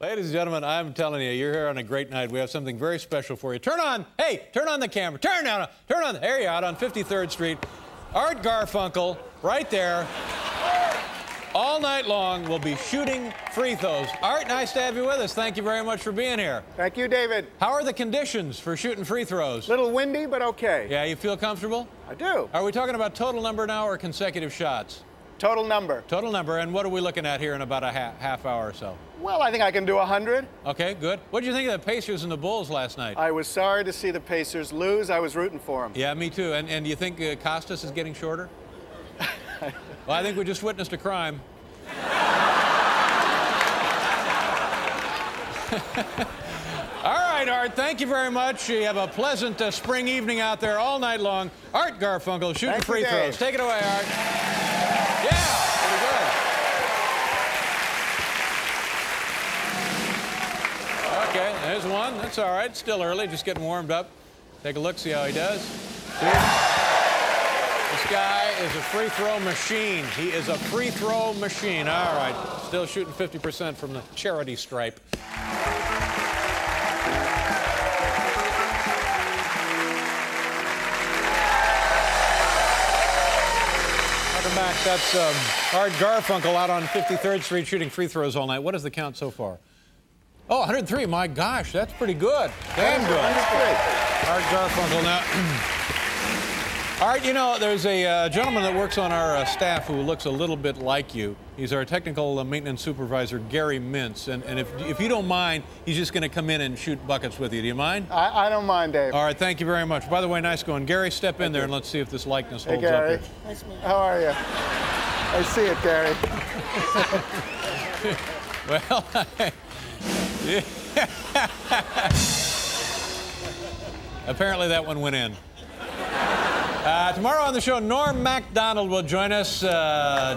Ladies and gentlemen, I'm telling you, you're here on a great night. We have something very special for you. Turn on the camera. Turn on, there you are, out on 53rd Street. Art Garfunkel, right there, all night long, will be shooting free throws. Art, nice to have you with us. Thank you very much for being here. Thank you, David. How are the conditions for shooting free throws? Little windy, but okay. Yeah, you feel comfortable? I do. Are we talking about total number now or consecutive shots? Total number. Total number, and what are we looking at here in about a half hour or so? Well, I think I can do 100. Okay, good. What did you think of the Pacers and the Bulls last night? I was sorry to see the Pacers lose. I was rooting for them. Yeah, me too. And do you think Costas is getting shorter? Well, I think we just witnessed a crime. All right, Art, thank you very much. You have a pleasant spring evening out there all night long. Art Garfunkel shooting free throws. Take it away, Art. Yeah, pretty good. Okay, there's one. That's all right. Still early, just getting warmed up. Take a look, see how he does. This guy is a free throw machine. He is a free throw machine. All right, still shooting 50% from the charity stripe. Welcome back. That's Art Garfunkel out on 53rd Street shooting free throws all night. What is the count so far? Oh, 103. My gosh, that's pretty good. Damn good. 103. Art Garfunkel now. Art, you know, there's a gentleman that works on our staff who looks a little bit like you. He's our technical maintenance supervisor, Gary Mintz. And if you don't mind, he's just going to come in and shoot buckets with you. Do you mind? I don't mind, Dave. All right, thank you very much. By the way, nice going. Gary, step in there and let's see if this likeness holds up here. Nice to meet you. How are you? I see it, Gary. Well, apparently that one went in. Tomorrow on the show, Norm Macdonald will join us,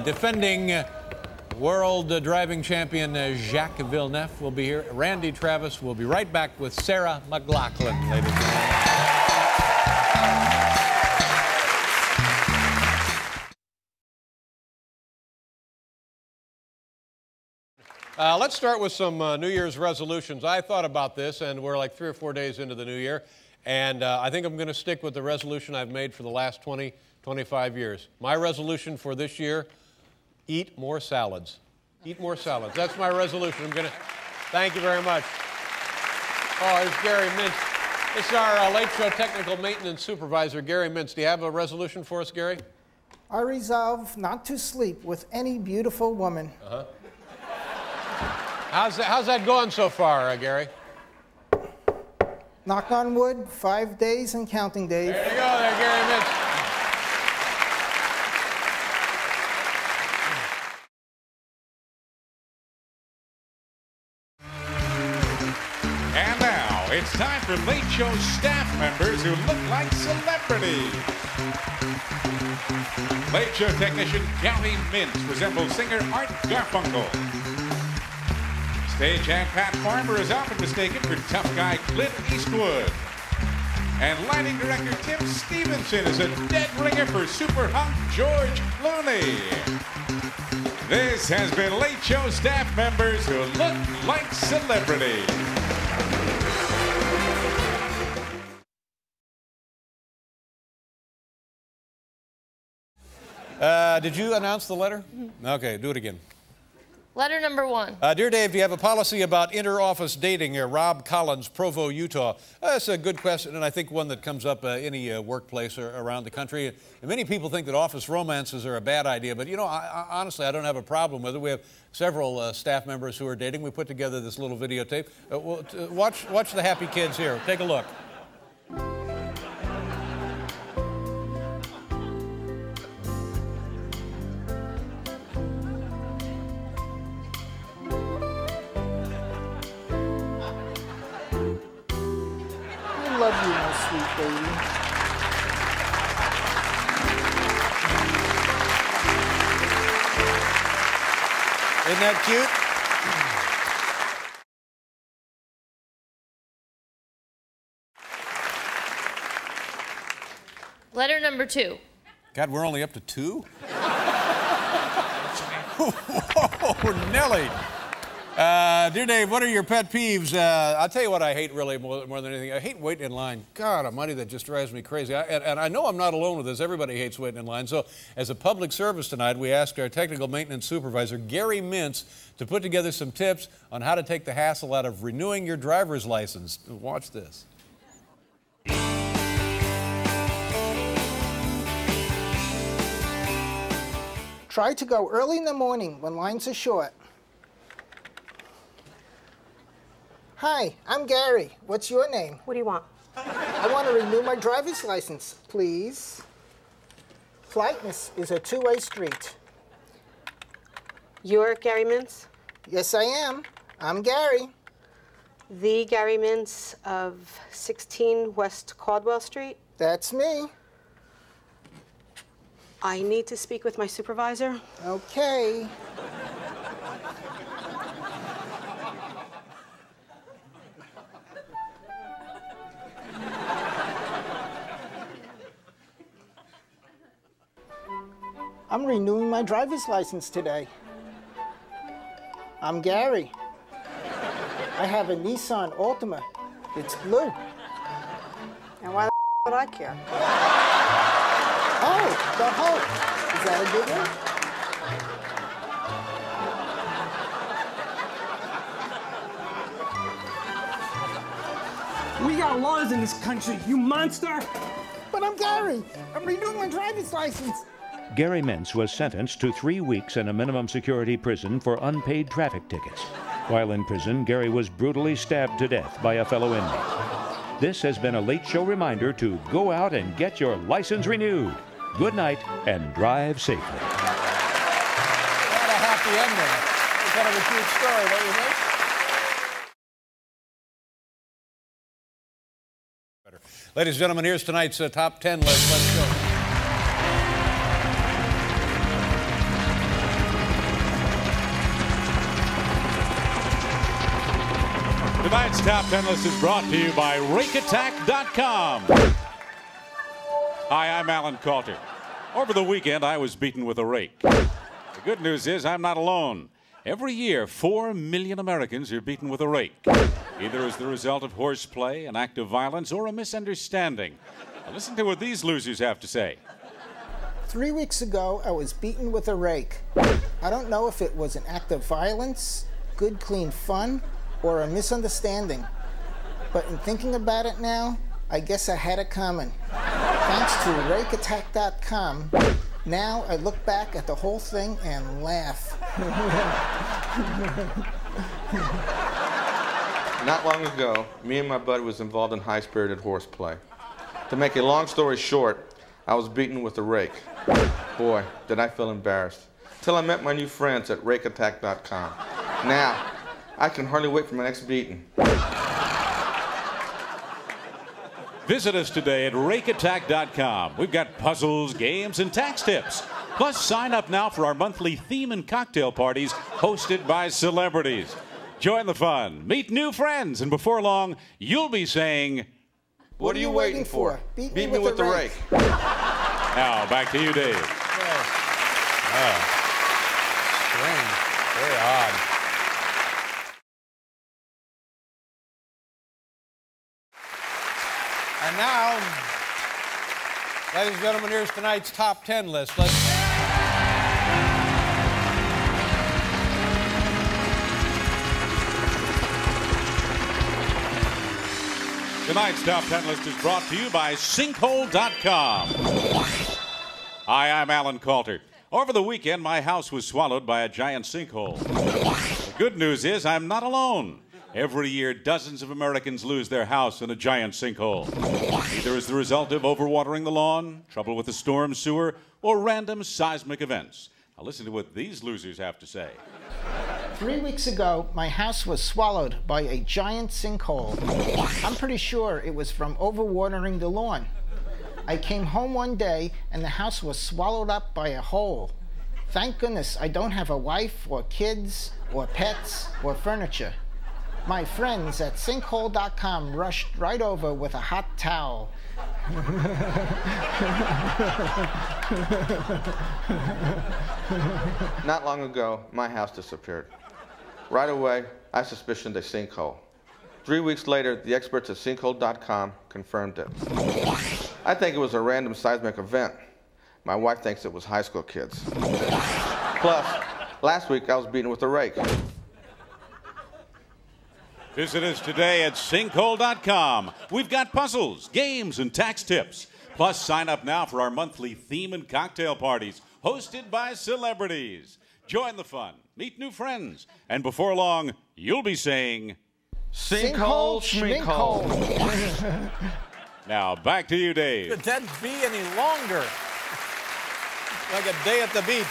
defending world driving champion Jacques Villeneuve will be here. Randy Travis will be right back with Sarah McLachlan, ladies and gentlemen. Let's start with some New Year's resolutions. I thought about this, and we're like 3 or 4 days into the new year. And I think I'm going to stick with the resolution I've made for the last 20, 25 years. My resolution for this year, eat more salads. Eat more salads. That's my resolution. Thank you very much. Oh, here's Gary Mintz. This is our late show technical maintenance supervisor, Gary Mintz. Do you have a resolution for us, Gary? I resolve not to sleep with any beautiful woman. Uh-huh. How's that going so far, Gary? Knock on wood, 5 days and counting, Dave. There you go, there, Gary Mintz. And now, it's time for Late Show staff members who look like celebrities. Late Show technician County Mintz resembles singer Art Garfunkel. Stagehand Pat Farmer is often mistaken for tough guy Clint Eastwood. And lighting director Tim Stevenson is a dead ringer for super hunk George Clooney. This has been Late Show staff members who look like celebrities. Did you announce the letter? Mm-hmm. Okay, do it again. Letter number 1. Dear Dave, do you have a policy about inter-office dating? Rob Collins, Provo, Utah. That's a good question, and I think one that comes up any workplace or around the country. And many people think that office romances are a bad idea, but, you know, honestly, I don't have a problem with it. We have several staff members who are dating. We put together this little videotape. Watch the happy kids here. Take a look. I love you, my sweet baby. Isn't that cute? Letter number 2. God, we're only up to 2? Whoa, Nellie. Dear Dave, what are your pet peeves? I'll tell you what I hate really more than anything. I hate waiting in line. God almighty, that just drives me crazy. And I know I'm not alone with this. Everybody hates waiting in line. So as a public service tonight, we asked our technical maintenance supervisor, Gary Mintz, to put together some tips on how to take the hassle out of renewing your driver's license. Watch this. Try to go early in the morning when lines are short. Hi, I'm Gary. What's your name? What do you want? I want to renew my driver's license, please. Politeness is a two-way street. You're Gary Mintz? Yes, I am. I'm Gary. The Gary Mintz of 16 West Caldwell Street? That's me. I need to speak with my supervisor. Okay. I'm renewing my driver's license today. I'm Gary. I have a Nissan Altima. It's blue. And why the would I care? Oh, the Hulk. Is that a good one? We got laws in this country, you monster! But I'm Gary. I'm renewing my driver's license. Gary Mintz was sentenced to 3 weeks in a minimum security prison for unpaid traffic tickets. While in prison, Gary was brutally stabbed to death by a fellow inmate. This has been a Late Show reminder to go out and get your license renewed. Good night and drive safely. What a happy ending. It's kind of a cute story, don't you think? Ladies and gentlemen, here's tonight's top 10 list. Let's go. Tonight's top 10 list is brought to you by RakeAttack.com. Hi, I'm Alan Coulter. Over the weekend, I was beaten with a rake. The good news is I'm not alone. Every year, 4 million Americans are beaten with a rake, either as the result of horseplay, an act of violence, or a misunderstanding. Now listen to what these losers have to say. 3 weeks ago, I was beaten with a rake. I don't know if it was an act of violence, good, clean fun, or a misunderstanding. But in thinking about it now, I guess I had it coming. Thanks to RakeAttack.com, now I look back at the whole thing and laugh. Not long ago, me and my buddy was involved in high-spirited horseplay. To make a long story short, I was beaten with a rake. Boy, did I feel embarrassed. Till I met my new friends at RakeAttack.com. Now, I can hardly wait for my next beating. Visit us today at RakeAttack.com. We've got puzzles, games, and tax tips. Plus, sign up now for our monthly theme and cocktail parties hosted by celebrities. Join the fun, meet new friends, and before long, you'll be saying, What are you waiting for? Beat me with the rake. Now, back to you, Dave. Strange. Very odd. And now, ladies and gentlemen, here's tonight's top 10 list. Tonight's top 10 list is brought to you by Sinkhole.com. Hi, I'm Alan Coulter. Over the weekend, my house was swallowed by a giant sinkhole. The good news is I'm not alone. Every year, dozens of Americans lose their house in a giant sinkhole, either as the result of overwatering the lawn, trouble with the storm sewer, or random seismic events. Now listen to what these losers have to say. 3 weeks ago, my house was swallowed by a giant sinkhole. I'm pretty sure it was from overwatering the lawn. I came home one day and the house was swallowed up by a hole. Thank goodness I don't have a wife or kids or pets or furniture. My friends at Sinkhole.com rushed right over with a hot towel. Not long ago, my house disappeared. Right away, I suspicioned a sinkhole. 3 weeks later, the experts at sinkhole.com confirmed it. I think it was a random seismic event. My wife thinks it was high school kids. Plus, last week I was beaten with a rake. Visit us today at sinkhole.com. We've got puzzles, games, and tax tips. Plus, sign up now for our monthly theme and cocktail parties hosted by celebrities. Join the fun, meet new friends, and before long, you'll be saying, Sinkhole, schminkhole. Now, back to you, Dave. Could that be any longer? Like a day at the beach.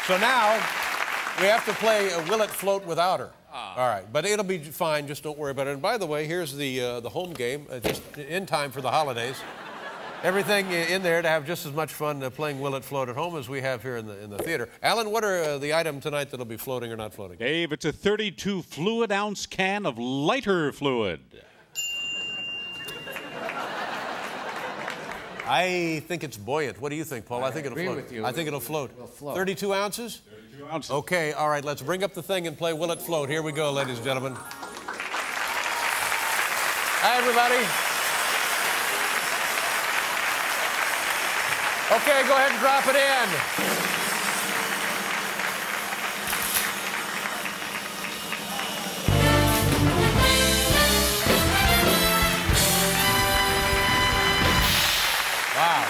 So now we have to play Will It Float Without Her. All right, but it'll be fine. Just don't worry about it. And by the way, here's the home game, just in time for the holidays. Everything in there to have just as much fun playing Will It Float at home as we have here in the theater. Alan, what are the items tonight that'll be floating or not floating? Dave, it's a 32 fluid ounce can of lighter fluid. I think it's buoyant. What do you think, Paul? I think it'll float. with you. I think it'll float. It'll float. 32 ounces? 32 ounces. Okay, all right, let's bring up the thing and play Will It Float. Here we go, ladies and gentlemen. Hi, everybody. Okay, go ahead and drop it in. Wow.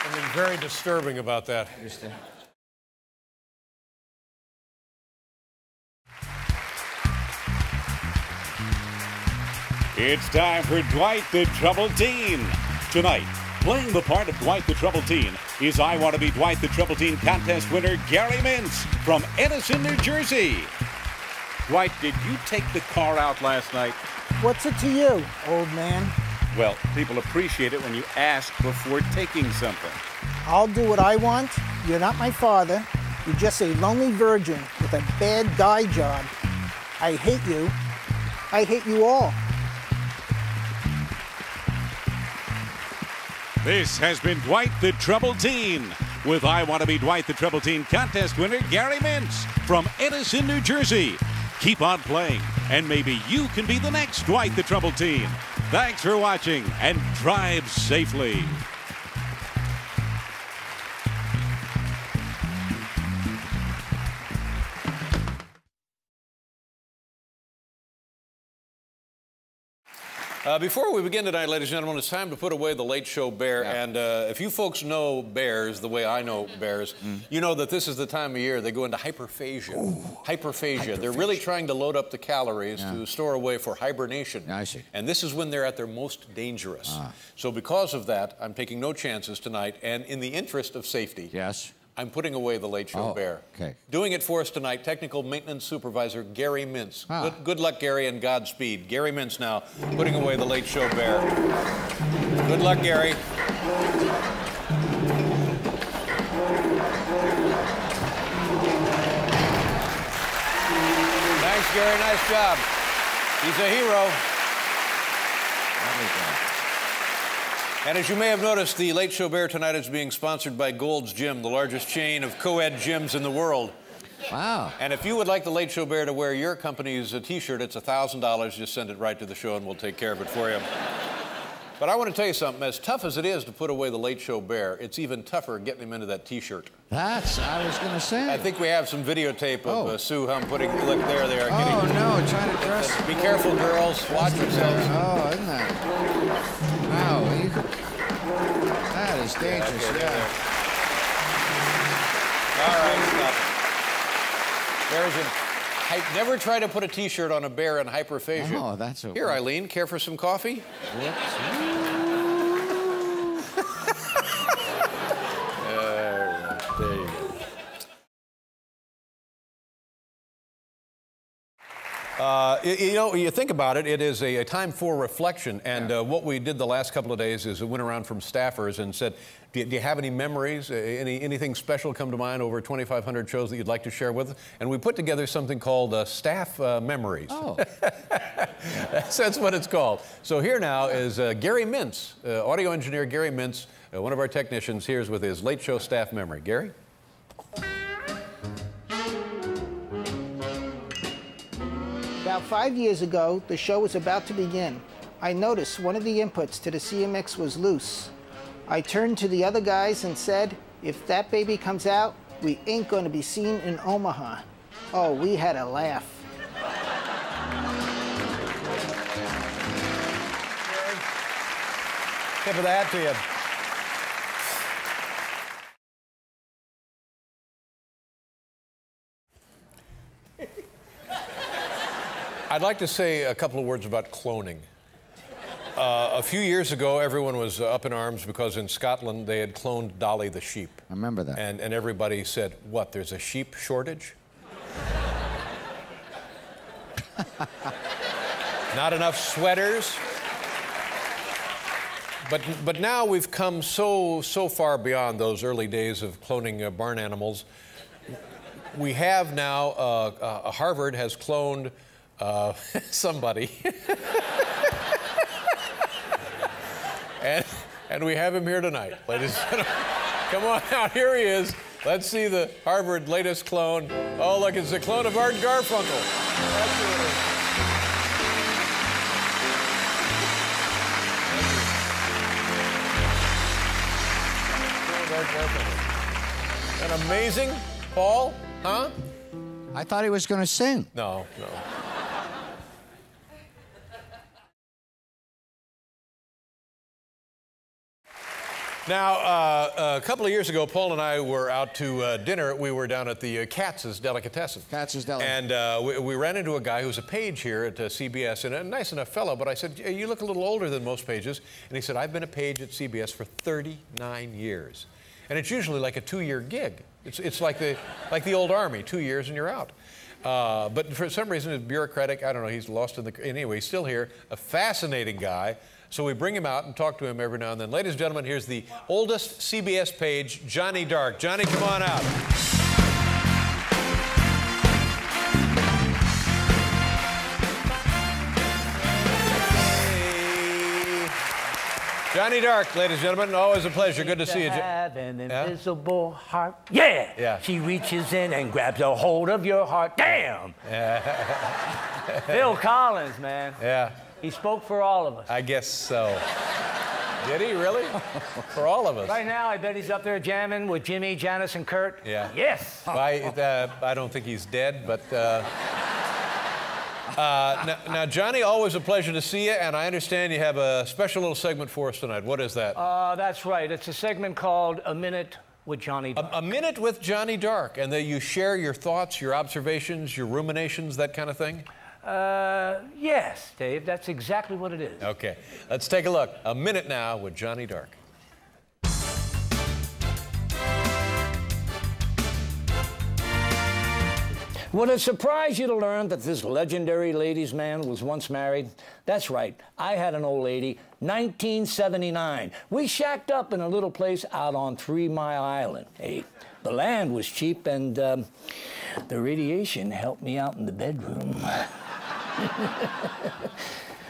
Something very disturbing about that. It's time for Dwight the Troubled Teen. Tonight, playing the part of Dwight the Troubled Teen is I Want to Be Dwight the Troubled Teen contest winner Gary Mintz from Edison, New Jersey. Dwight, did you take the car out last night? What's it to you, old man? Well, people appreciate it when you ask before taking something. I'll do what I want. You're not my father. You're just a lonely virgin with a bad guy job. I hate you. I hate you all. This has been Dwight the Troubled Teen with I Want to Be Dwight the Troubled Teen contest winner Gary Mintz from Edison, New Jersey. Keep on playing, and maybe you can be the next Dwight the Troubled Teen. Thanks for watching, and drive safely. Before we begin tonight, ladies and gentlemen, it's time to put away the Late Show bear. Yeah. And if you folks know bears the way I know bears, you know that this is the time of year they go into hyperphagia. Ooh. Hyperphagia. They're really trying to load up the calories to store away for hibernation. I see. And this is when they're at their most dangerous. So because of that, I'm taking no chances tonight. And in the interest of safety, I'm putting away the Late Show bear. Okay. Doing it for us tonight, Technical Maintenance Supervisor Gary Mintz. Good luck, Gary, and Godspeed. Gary Mintz now putting away the Late Show bear. Good luck, Gary. Thanks, Gary. Nice job. He's a hero. And as you may have noticed, the Late Show Bear tonight is being sponsored by Gold's Gym, the largest chain of co-ed gyms in the world. Wow. And if you would like the Late Show Bear to wear your company's T-shirt, it's $1,000. Just send it right to the show and we'll take care of it for you. But I want to tell you something. As tough as it is to put away the Late Show Bear, it's even tougher getting him into that T-shirt. That's, I was going to say. I think we have some videotape of Sue Hum putting, look, there they are. Oh, no, trying to dress. Be careful, girls. Watch yourselves. Oh, isn't that? Wow. That is dangerous, All right, stop it. Bears in. Never try to put a T-shirt on a bear in hyperphagia. Oh, that's okay. Here, Eileen, care for some coffee? There you go. You know, you think about it, it is a time for reflection. And what we did the last couple of days is we went around from staffers and said, do you have any memories, anything special come to mind over 2,500 shows that you'd like to share with us? And we put together something called Staff Memories. Oh. That's what it's called. So here now is Gary Mintz, audio engineer Gary Mintz, one of our technicians. Here's with his Late Show staff memory. Gary? About 5 years ago, the show was about to begin. I noticed one of the inputs to the CMX was loose. I turned to the other guys and said, if that baby comes out, we ain't gonna be seen in Omaha. Oh, we had a laugh. Tip of the hat to you. I'd like to say a couple of words about cloning. A few years ago, everyone was up in arms because in Scotland they had cloned Dolly the sheep. I remember that. And everybody said, what, there's a sheep shortage? Not enough sweaters? But now we've come so far beyond those early days of cloning barn animals. We have now, Harvard has cloned somebody. and we have him here tonight, ladies and gentlemen. Come on out, here he is. Let's see the Harvard latest clone. Oh, look, it's a clone of Art Garfunkel. That's who it is. Art Garfunkel. Isn't that amazing, Paul? Huh? I thought he was going to sing. No. Now, a couple of years ago, Paul and I were out to dinner. We were down at the Katz's Delicatessen. Katz's Delicatessen. And we ran into a guy who's a page here at CBS, and a nice enough fellow, but I said, you look a little older than most pages. And he said, I've been a page at CBS for 39 years. And it's usually like a 2-year gig. It's like the old Army, 2 years and you're out. But for some reason, it's bureaucratic. I don't know, he's lost in the... Anyway, he's still here, a fascinating guy. So we bring him out and talk to him every now and then. Ladies and gentlemen, here's the oldest CBS page, Johnny Dark. Johnny, come on out. Hey. Johnny Dark, ladies and gentlemen, always a pleasure. Good to see you. Have an invisible heart. Yeah. She reaches in and grabs a hold of your heart. Damn. Yeah. Phil Collins, man. Yeah. He spoke for all of us. I guess so. Did he really? For all of us. Right now, I bet he's up there jamming with Jimmy, Janice, and Kurt. Yeah. Yes. I don't think he's dead, but... now, Johnny, always a pleasure to see you, and I understand you have a special little segment for us tonight. What is that? That's right. It's a segment called A Minute with Johnny Dark. A Minute with Johnny Dark, and that you share your thoughts, your observations, your ruminations, that kind of thing? Yes, Dave, that's exactly what it is. Okay, let's take a look. A Minute now with Johnny Dark. Would it surprise you to learn that this legendary ladies' man was once married? That's right, I had an old lady, 1979. We shacked up in a little place out on 3 Mile Island. Hey, the land was cheap and the radiation helped me out in the bedroom.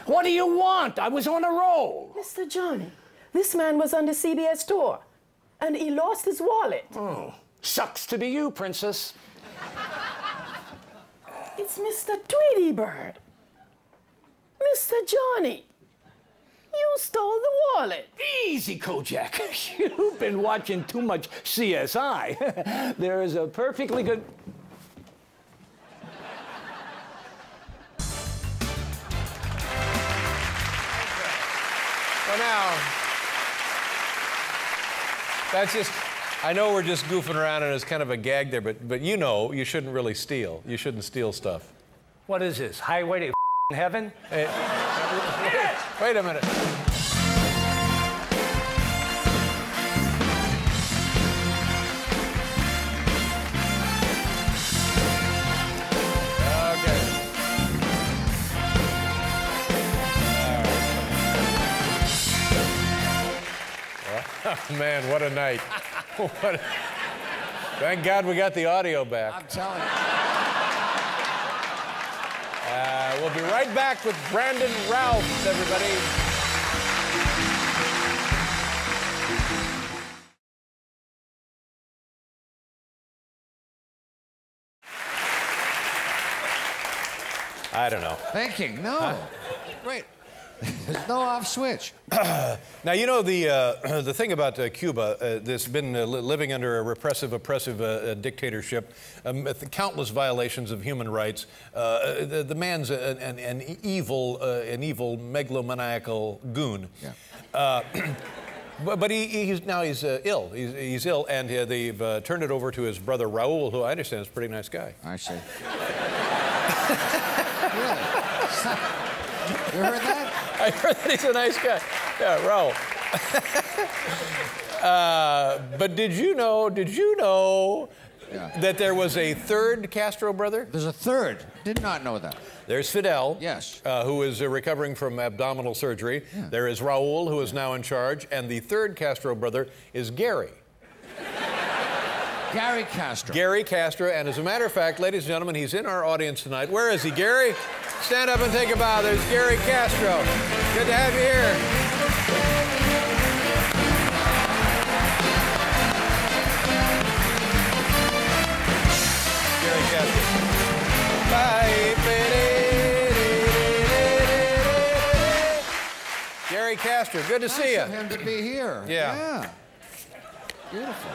What do you want? I was on a roll. Mr. Johnny, this man was on the CBS tour, and he lost his wallet. Oh, sucks to be you, princess. It's Mr. Tweety Bird. Mr. Johnny, you stole the wallet. Easy, Kojak. You've been watching too much CSI. There is a perfectly good... Well, now, that's just, I know we're just goofing around and it's kind of a gag there, but you know you shouldn't really steal. You shouldn't steal stuff. What is this, Highway to Heaven? Hey, wait a minute. Man, what a night. Thank God we got the audio back. I'm telling you. We'll be right back with Brandon Routh, everybody. I don't know. Thinking, no. Huh? Wait. There's no off switch. Now, you know, the thing about Cuba, that's been living under a repressive, oppressive dictatorship, countless violations of human rights. The man's an evil megalomaniacal goon. Yeah. But he's ill. He's ill, and they've turned it over to his brother Raul, who I understand is a pretty nice guy. I see. Really? You heard that? I heard that he's a nice guy. Yeah, Raul. But did you know that there was a third Castro brother? There's a third. Did not know that. There's Fidel, yes, who is recovering from abdominal surgery. Yeah. There is Raul, who is now in charge. And the third Castro brother is Gary. Gary Castro. Gary Castro. And as a matter of fact, ladies and gentlemen, he's in our audience tonight. Where is he, Gary? Stand up and take a bow. There's Gary Castro. Good to have you here. Gary Castro. Bye. Gary Castro, good to see you. Nice of him to be here. Yeah. Beautiful.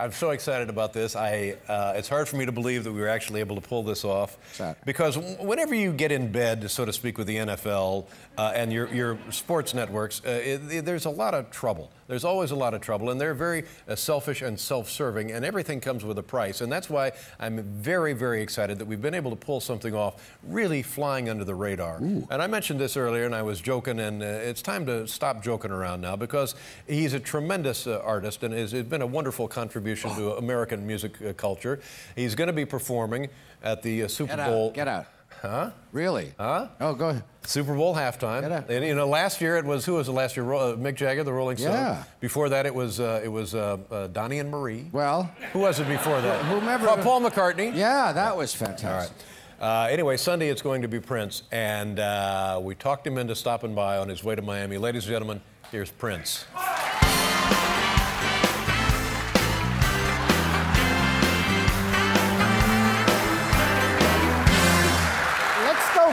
I'm so excited about this. It's hard for me to believe that we were actually able to pull this off. Because whenever you get in bed, so to speak, with the NFL and your sports networks, there's a lot of trouble. There's always a lot of trouble, and they're very selfish and self-serving, and everything comes with a price. And that's why I'm very, very excited that we've been able to pull something off really flying under the radar. Ooh. And I mentioned this earlier, and I was joking, and it's time to stop joking around now, because he's a tremendous artist, and it's been a wonderful contribution to American music culture. He's going to be performing at the Super Bowl. Get out. Huh? Really? Huh? Oh, go ahead. Super Bowl halftime. And, you know, last year it was, who was it last year? Mick Jagger, the Rolling Stones. Yeah. Before that it was Donnie and Marie. Well. Who was it before that? Whomever. Paul McCartney. Yeah, that was fantastic. All right. Anyway, Sunday it's going to be Prince, and we talked him into stopping by on his way to Miami. Ladies and gentlemen, here's Prince.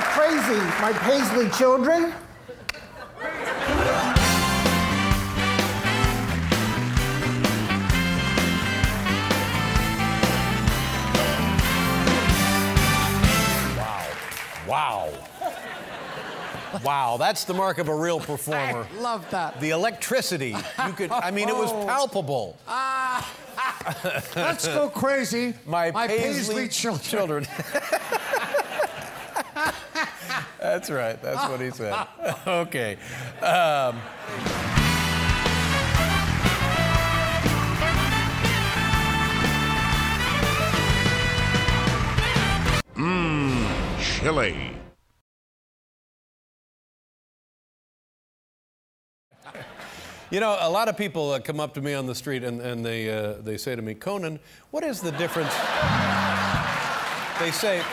Crazy, my Paisley children. Wow. Wow, that's the mark of a real performer. I love that. The electricity. You could, I mean, it was palpable. Let's go crazy. My Paisley children. That's right. That's what he said. Okay. Chili. You know, a lot of people come up to me on the street and they say to me, Conan, what is the difference? They say,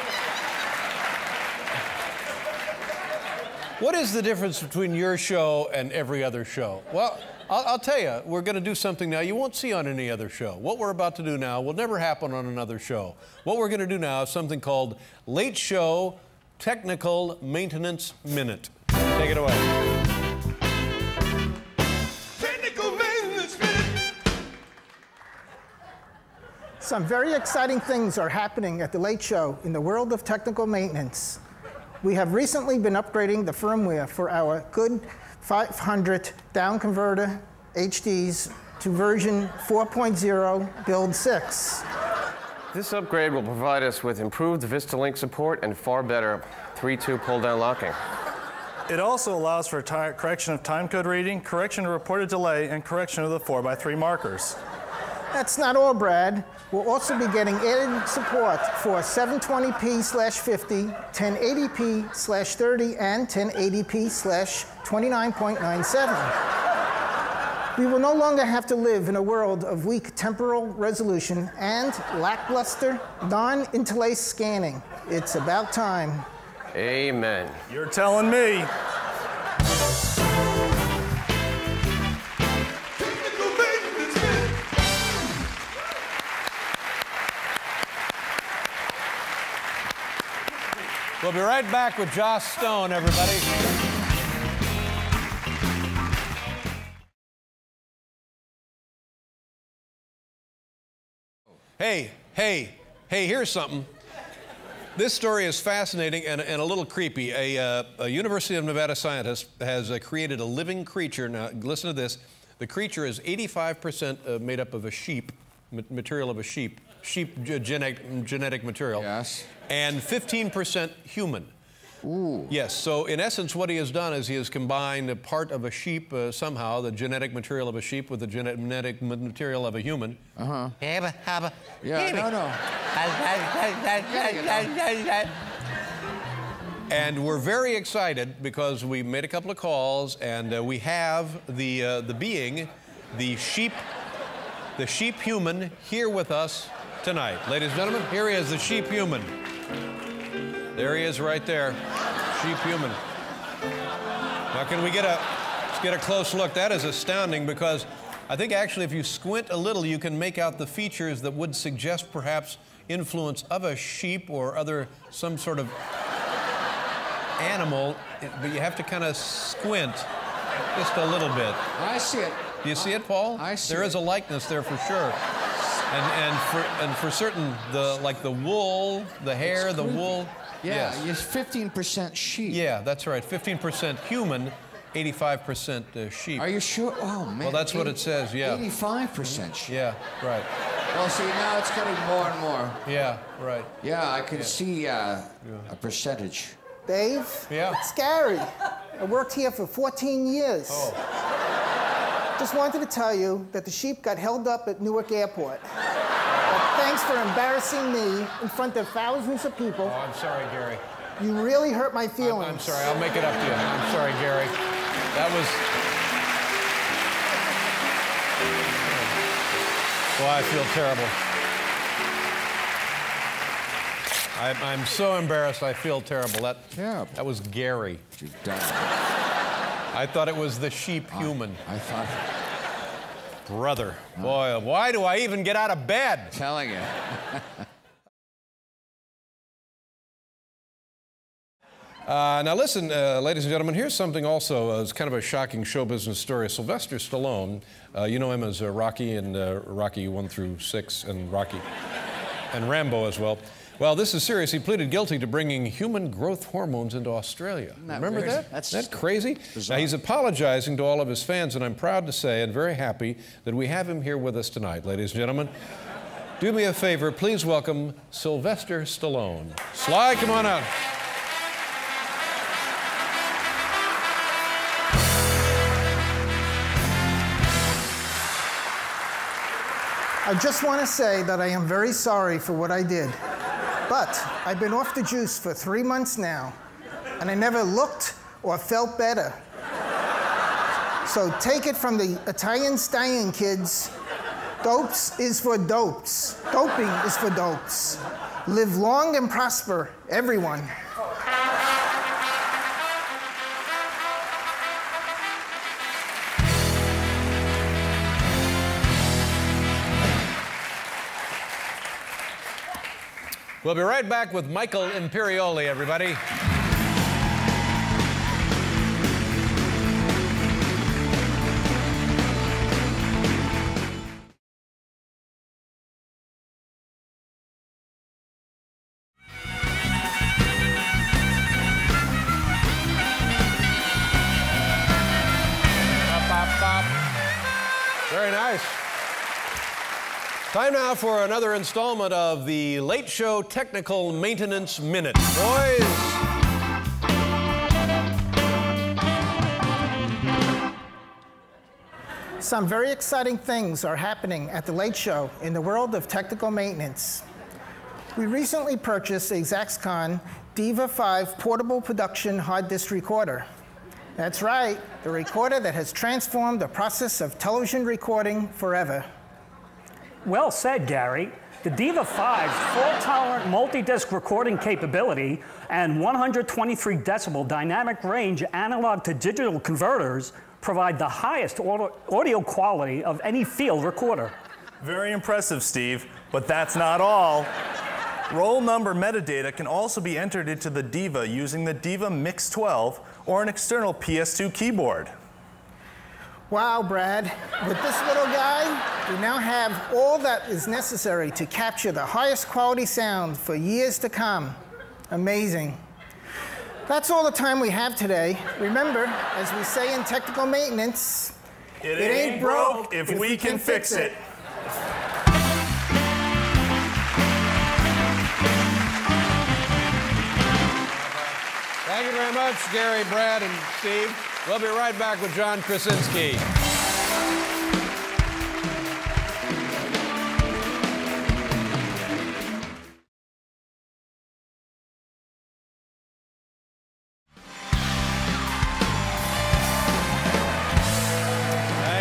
what is the difference between your show and every other show? Well, I'll tell you, we're going to do something now you won't see on any other show. What we're about to do now will never happen on another show. What we're going to do now is something called Late Show Technical Maintenance Minute. Take it away. Technical Maintenance Minute. Some very exciting things are happening at The Late Show in the world of technical maintenance. We have recently been upgrading the firmware for our good 500 down converter HDs to version 4.0 build 6. This upgrade will provide us with improved VistaLink support and far better 3-2 pull-down locking. It also allows for correction of timecode reading, correction of reported delay, and correction of the 4x3 markers. That's not all, Brad. We'll also be getting added support for 720p/50, 1080p/30, and 1080p/29.97. We will no longer have to live in a world of weak temporal resolution and lackluster, non-interlaced scanning. It's about time. Amen. You're telling me. We'll be right back with Joss Stone, everybody. Hey, here's something. This story is fascinating and a little creepy. A University of Nevada scientist has created a living creature. Now, listen to this. The creature is 85% made up of a sheep, material of a sheep genetic material. Yes. And 15% human. Ooh. Yes, so in essence what he has done is he has combined a part of a sheep somehow, the genetic material of a sheep with the genetic material of a human. Uh-huh. Yeah, no. And we're very excited because we made a couple of calls and we have the being, the sheep human here with us tonight. Ladies and gentlemen, here he is, the sheep human. There he is right there, sheep human. Now can we let's get a close look. That is astounding because I think actually if you squint a little, you can make out the features that would suggest perhaps influence of a sheep or some sort of animal, but you have to kind of squint just a little bit. I see it. Do you see it, Paul? I see There is a likeness there for sure. And for certain, like the wool, the hair, the wool. Yeah, yes. it's 15% sheep. Yeah, that's right. 15% human, 85% sheep. Are you sure? Oh, man. Well, that's what it says, yeah. 85% sheep. Yeah, right. Well, see, now it's getting more and more. Yeah, right. Yeah, I can see a percentage. Dave? Yeah? It's Gary. I worked here for 14 years. Oh. Just wanted to tell you that the sheep got held up at Newark Airport. But thanks for embarrassing me in front of thousands of people. Oh, I'm sorry, Gary. You really hurt my feelings. I'm sorry. I'll make it up to you. I'm sorry, Gary. That was... Well, I feel terrible. I'm so embarrassed. I feel terrible. That was Gary. I thought it was the sheep human. I thought... Brother. Boy, why do I even get out of bed? Telling you. Now listen, ladies and gentlemen, here's something also, it's kind of a shocking show business story. Sylvester Stallone, you know him as Rocky and Rocky 1 through 6 and Rocky and Rambo as well. Well, this is serious. He pleaded guilty to bringing human growth hormones into Australia. Remember that? Isn't that crazy? Now, he's apologizing to all of his fans, and I'm proud to say and very happy that we have him here with us tonight, ladies and gentlemen. Do me a favor, please welcome Sylvester Stallone. Sly, come on out. I just want to say that I am very sorry for what I did. But I've been off the juice for 3 months now, and I never looked or felt better. So take it from the Italian stallion kids. Dopes is for dopes. Doping is for dopes. Live long and prosper, everyone. We'll be right back with Michael Imperioli, everybody. Very nice. Time now for another installment of the Late Show Technical Maintenance Minute. Boys. Some very exciting things are happening at The Late Show in the world of technical maintenance. We recently purchased a Zaxcon Diva 5 portable production hard disk recorder. That's right, the recorder that has transformed the process of television recording forever. Well said, Gary. The Diva 5's fault-tolerant multi-disc recording capability and 123 decibel dynamic range analog to digital converters provide the highest audio quality of any field recorder. Very impressive, Steve, but that's not all. Roll number metadata can also be entered into the Diva using the Diva Mix 12 or an external PS2 keyboard. Wow, Brad. With this little guy, we now have all that is necessary to capture the highest quality sound for years to come. Amazing. That's all the time we have today. Remember, as we say in technical maintenance, it ain't broke if we can fix it. Thank you very much, Gary, Brad, and Steve. We'll be right back with John Krasinski. Thank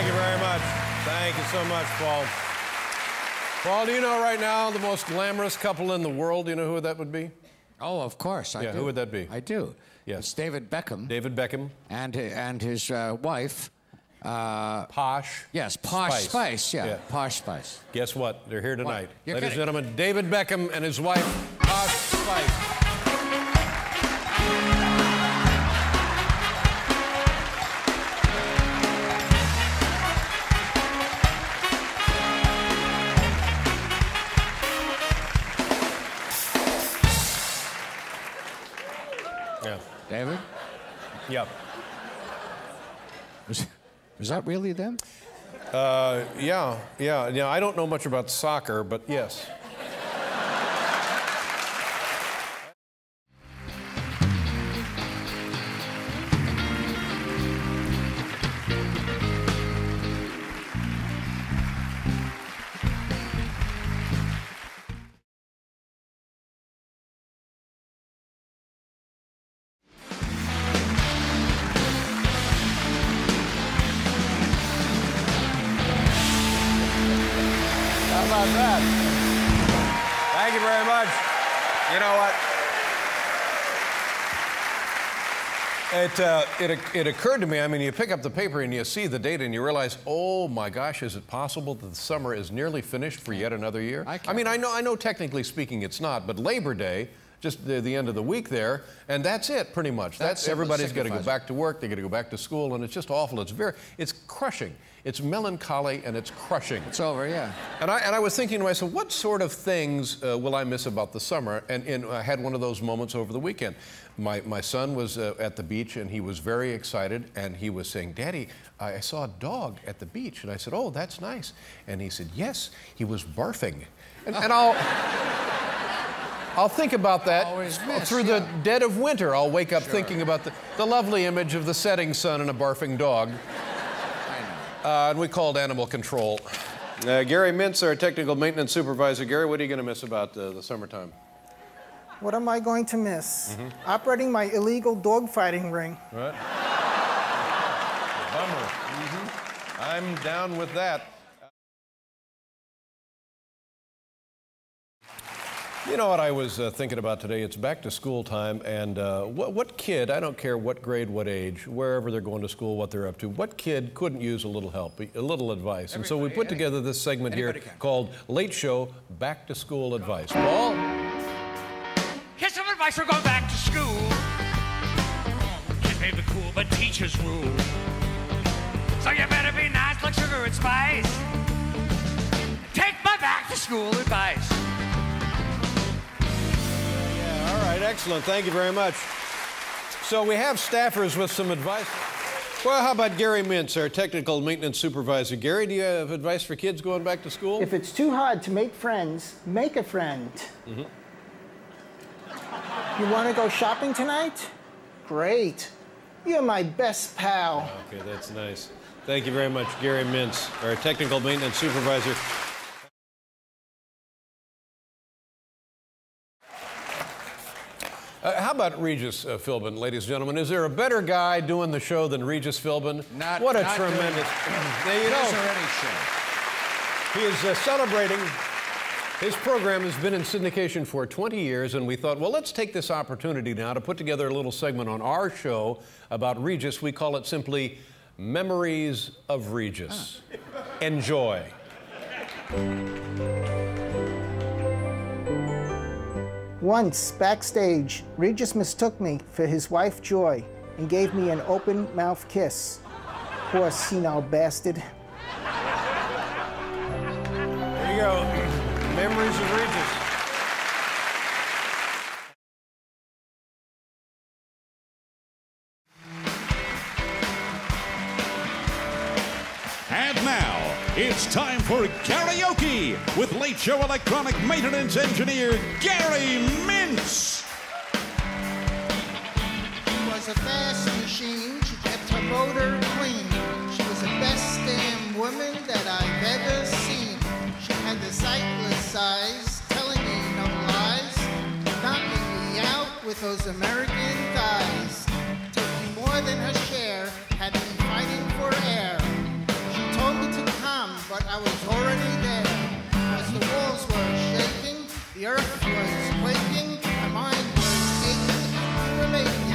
you very much. Thank you so much, Paul. Paul, do you know right now the most glamorous couple in the world? Do you know who that would be? Oh, of course, I do. Who would that be? I do. Yes. It's David Beckham. David Beckham. And his wife. Posh. Yes, Posh Spice, yeah. Yeah. Posh Spice. Guess what? They're here tonight. You're Ladies and kidding. gentlemen, David Beckham and his wife, Posh Spice. Yeah. David? Yep. Was that really them? Yeah. I don't know much about soccer, but yes. How about that? Thank you very much. You know what? It occurred to me, I mean, you pick up the paper and you see the date and you realize, oh my gosh, is it possible that the summer is nearly finished for yet another year? I mean, I know technically speaking it's not, but Labor Day, just the end of the week there, and that's it pretty much. That's everybody's got to go back to work, they got to go back to school, and it's just awful. It's crushing. It's melancholy and it's crushing. It's over, yeah. And I was thinking to myself, what sort of things will I miss about the summer? And I had one of those moments over the weekend. My son was at the beach and he was very excited and he was saying, Daddy, I saw a dog at the beach. And I said, oh, that's nice. And he said, yes, he was barfing. And I'll think about that through the dead of winter. I'll wake up thinking about the lovely image of the setting sun and a barfing dog. And we called animal control. Gary Mintz, our technical maintenance supervisor. Gary, what are you going to miss about the summertime? What am I going to miss? Operating my illegal dogfighting ring. Right. Bummer. I'm down with that. You know what I was thinking about today? It's back to school time, and what kid, I don't care what grade, what age, wherever they're going to school, what they're up to, what kid couldn't use a little help, a little advice? And so we put together this segment here called Late Show Back to School Advice. Paul? Here's some advice for going back to school. Kids may be cool, but teachers rule. So you better be nice like sugar and spice. Take my back to school advice. All right, excellent. Thank you very much. So we have staffers with some advice. Well, how about Gary Mintz, our technical maintenance supervisor? Gary, do you have advice for kids going back to school? If it's too hard to make friends, make a friend. You want to go shopping tonight? Great. You're my best pal. Okay, that's nice. Thank you very much, Gary Mintz, our technical maintenance supervisor. How about Regis Philbin, ladies and gentlemen? Is there a better guy doing the show than Regis Philbin? What a tremendous... There you go. He is celebrating. His program has been in syndication for 20 years, and we thought, well, let's take this opportunity now to put together a little segment on our show about Regis. We call it simply Memories of Regis. Enjoy. Once, backstage, Regis mistook me for his wife, Joy, and gave me an open-mouth kiss. Poor senile bastard. There you go. Memories of Regis. And now, it's time for karaoke with Late Show electronic maintenance engineer Gary Mintz. She was a fast machine. She kept her motor clean. She was the best damn woman that I've ever seen. She had the sightless eyes, telling me no lies, knocking me out with those American thighs. Took me more than her share, had me fighting for air. She told me to come, but I was already there. As the walls were shaking, the earth was quaking, my mind was aching, we were making,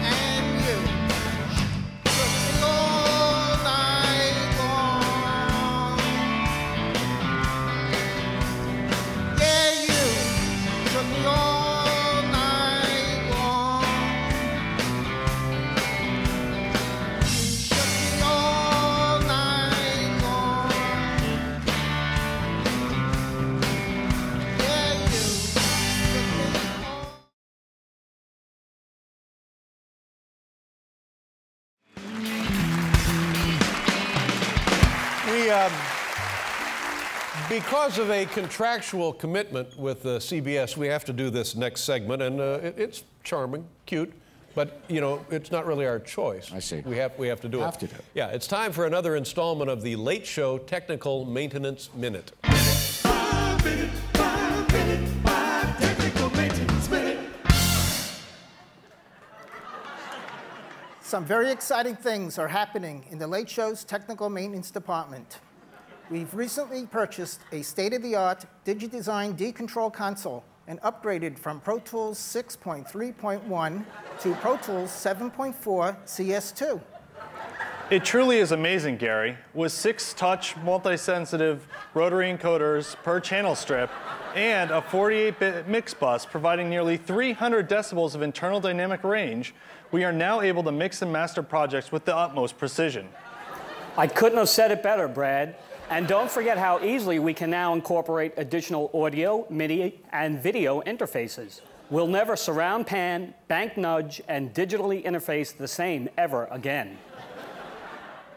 and you took me all night long. Yeah, you took me all night long. You shook me all night long. Yeah, you took me all. Because of a contractual commitment with CBS, we have to do this next segment, and it's charming, cute, but you know, it's not really our choice. I see. We have to do it. Have to do it. Yeah, it's time for another installment of the Late Show Technical Maintenance Minute. Some very exciting things are happening in the Late Show's technical maintenance department. We've recently purchased a state-of-the-art DigiDesign D-Control console and upgraded from Pro Tools 6.3.1 to Pro Tools 7.4 CS2. It truly is amazing, Gary. With 6-touch, multi-sensitive rotary encoders per channel strip and a 48-bit mix bus providing nearly 300 decibels of internal dynamic range, we are now able to mix and master projects with the utmost precision. I couldn't have said it better, Brad. And don't forget how easily we can now incorporate additional audio, MIDI, and video interfaces. We'll never surround pan, bank nudge, and digitally interface the same ever again.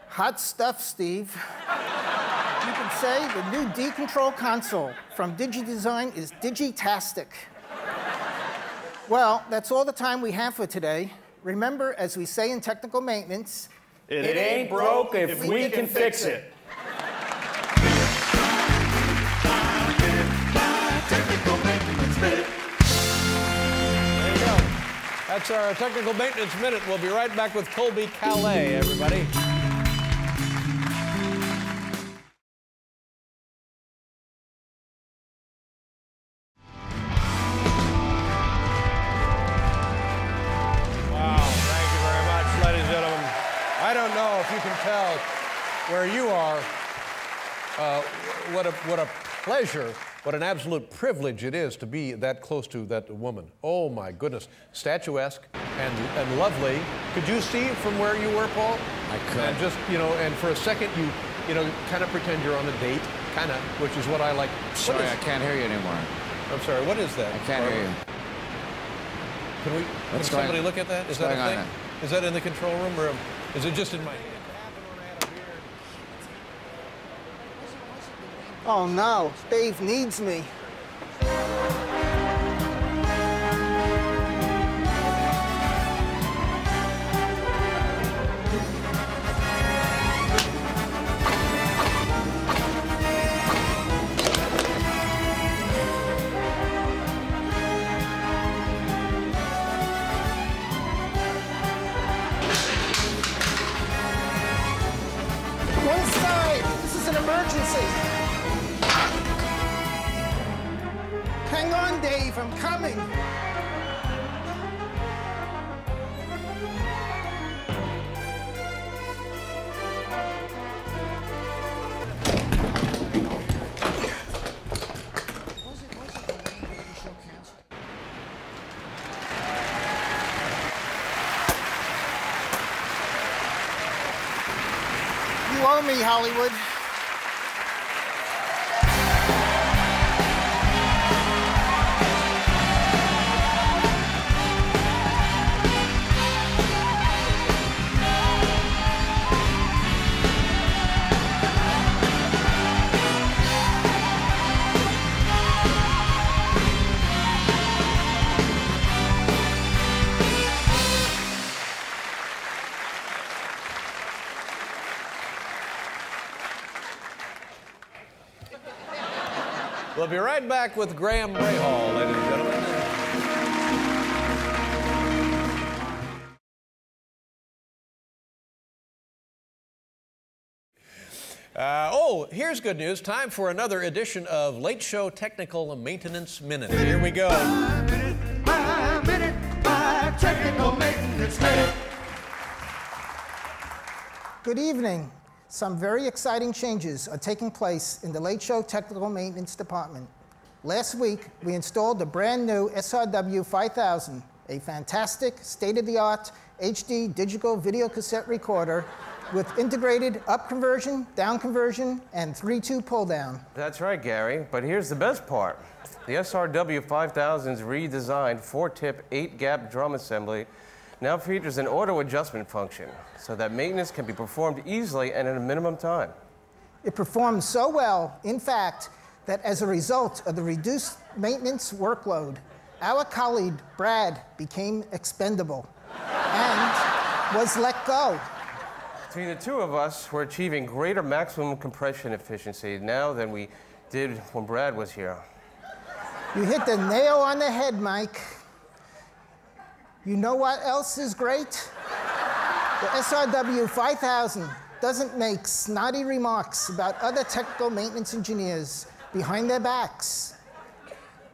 Hot stuff, Steve. You can say the new D-Control console from DigiDesign is digitastic. Well, that's all the time we have for today. Remember, as we say in technical maintenance, it ain't broke if we can fix it. That's our Technical Maintenance Minute. We'll be right back with Colby Calais, everybody. Wow, thank you very much, ladies and gentlemen. I don't know if you can tell where you are what a pleasure, what an absolute privilege it is to be that close to that woman. Oh my goodness, statuesque and lovely. Could you see from where you were, Paul? I could. And just, you know, and for a second you know, kind of pretend you're on a date, kind of, which is what I like. Sorry, I can't hear you anymore. I'm sorry, what is that? I can't hear you. Can somebody look at that? Is that a thing? Is that in the control room, or is it just in my head? oh no, Dave needs me. is an emergency. Hang on, Dave, I'm coming. You owe me, Hollywood. We'll be right back with Graham Rahal, ladies and gentlemen. Here's good news. Time for another edition of Late Show Technical Maintenance Minute. Here we go. My technical maintenance minute. Good evening. Some very exciting changes are taking place in the Late Show Technical Maintenance Department. Last week, we installed the brand new SRW 5000, a fantastic, state-of-the-art HD digital video cassette recorder with integrated up conversion, down conversion, and 3-2 pull down. That's right, Gary, but here's the best part. The SRW 5000's redesigned 4-tip 8-gap drum assembly now features an auto adjustment function so that maintenance can be performed easily and in a minimum time. It performs so well, in fact, that as a result of the reduced maintenance workload, our colleague Brad became expendable and was let go. Between the two of us, we're achieving greater maximum compression efficiency now than we did when Brad was here. You hit the nail on the head, Mike. You know what else is great? The SRW 5000 doesn't make snotty remarks about other technical maintenance engineers behind their backs.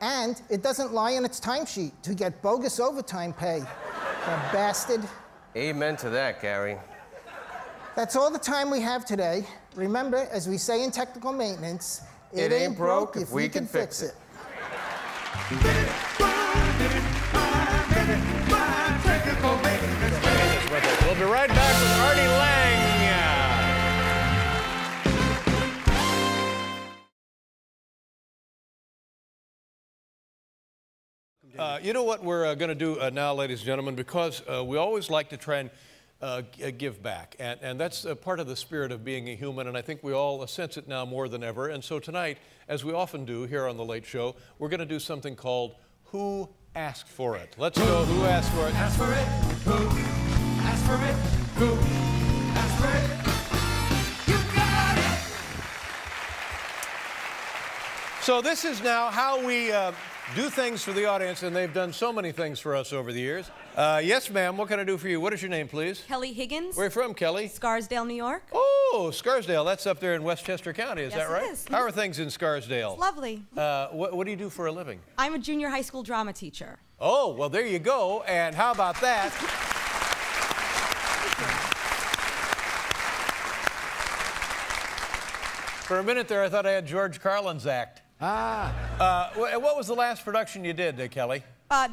And it doesn't lie on its timesheet to get bogus overtime pay. That bastard. Amen to that, Gary. That's all the time we have today. Remember, as we say in technical maintenance, it ain't broke if we can fix it. We'll be right back with Artie Lang. You know what we're going to do now, ladies and gentlemen, because we always like to try and give back. And that's part of the spirit of being a human, and I think we all sense it now more than ever. And so tonight, as we often do here on The Late Show, we're going to do something called Who Asked For It? Let's go. Who asked for it? Ask for it. Who asked for it? Who asked for it? You got it. So this is now how we do things for the audience, and they've done so many things for us over the years. Yes, ma'am, what can I do for you? What is your name, please? Kelly Higgins. Where are you from, Kelly? Scarsdale, New York. Oh, Scarsdale, that's up there in Westchester County, is Yes, that right? it is. How are things in Scarsdale? It's lovely. What do you do for a living? I'm a junior high school drama teacher. Oh, well, there you go, and how about that? For a minute there, I thought I had George Carlin's act. What was the last production you did, Kelly?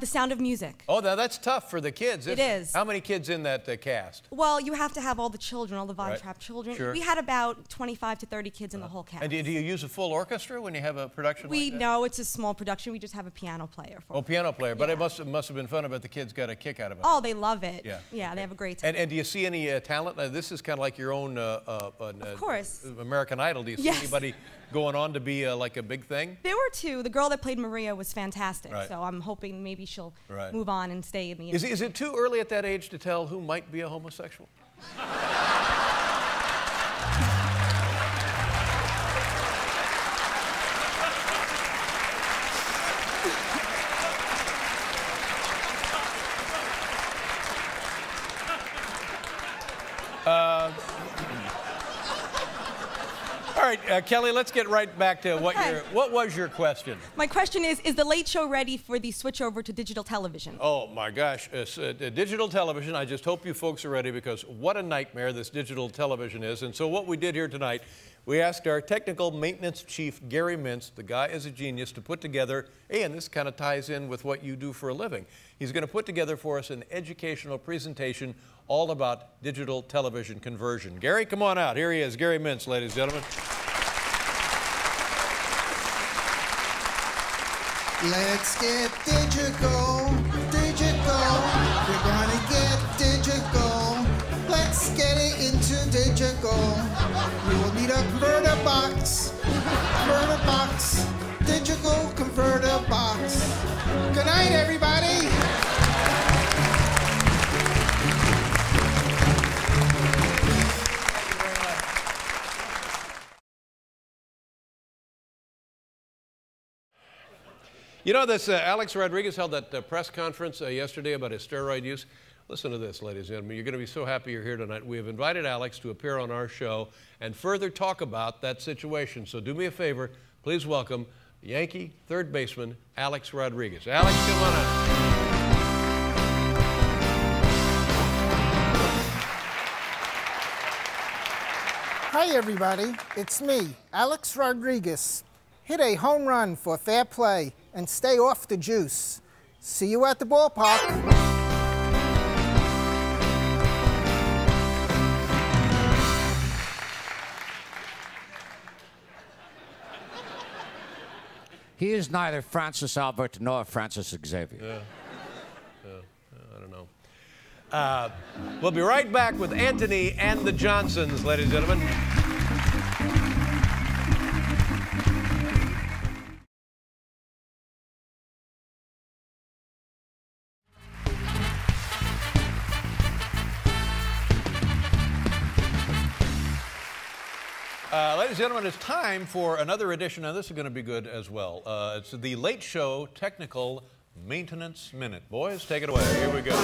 The Sound of Music. Oh, now that's tough for the kids, isn't It is. How many kids in that cast? Well, you have to have all the children, all the Von Right. Trapp children. Sure. We had about 25 to 30 kids in the whole cast. And do you use a full orchestra when you have a production like that? No, it's a small production. We just have a piano player. Oh, piano player. But it must have been fun. I bet the kids got a kick out of it. Oh, they love it. Yeah. Yeah, they have a great time. And do you see any talent? This is kind of like your own Of course. American Idol. Do you see Yes. anybody going on to be like a big thing? There were two. The girl that played Maria was fantastic. Right. So I'm hoping maybe she'll Right. move on and stay in the Is industry. it too early at that age to tell who might be a homosexual? All right, Kelly, let's get right back to what was your question? My question is The Late Show ready for the switch over to digital television? Oh, my gosh. Digital television, I just hope you folks are ready because what a nightmare this digital television is. And so what we did here tonight, we asked our technical maintenance chief, Gary Mintz, the guy is a genius, to put together, and this kind of ties in with what you do for a living. He's going to put together for us an educational presentation all about digital television conversion. Gary, come on out. Here he is, Gary Mintz, ladies and gentlemen. Let's get digital, digital. We're gonna get digital. Let's get it into digital. We will need a converter box, digital converter box. Good night, everybody. You know, this Alex Rodriguez held that press conference yesterday about his steroid use. Listen to this, ladies and gentlemen. You're going to be so happy you're here tonight. We have invited Alex to appear on our show and further talk about that situation. So do me a favor. Please welcome Yankee third baseman Alex Rodriguez. Alex, come on out. Hi, everybody. It's me, Alex Rodriguez. Hit a home run for fair play and stay off the juice. See you at the ballpark. He is neither Francis Albert nor Francis Xavier. Yeah. I don't know. We'll be right back with Anthony and the Johnsons, ladies and gentlemen. Ladies and gentlemen, it's time for another edition, and this is going to be good as well. It's the Late Show Technical Maintenance Minute. Boys, take it away. Here we go.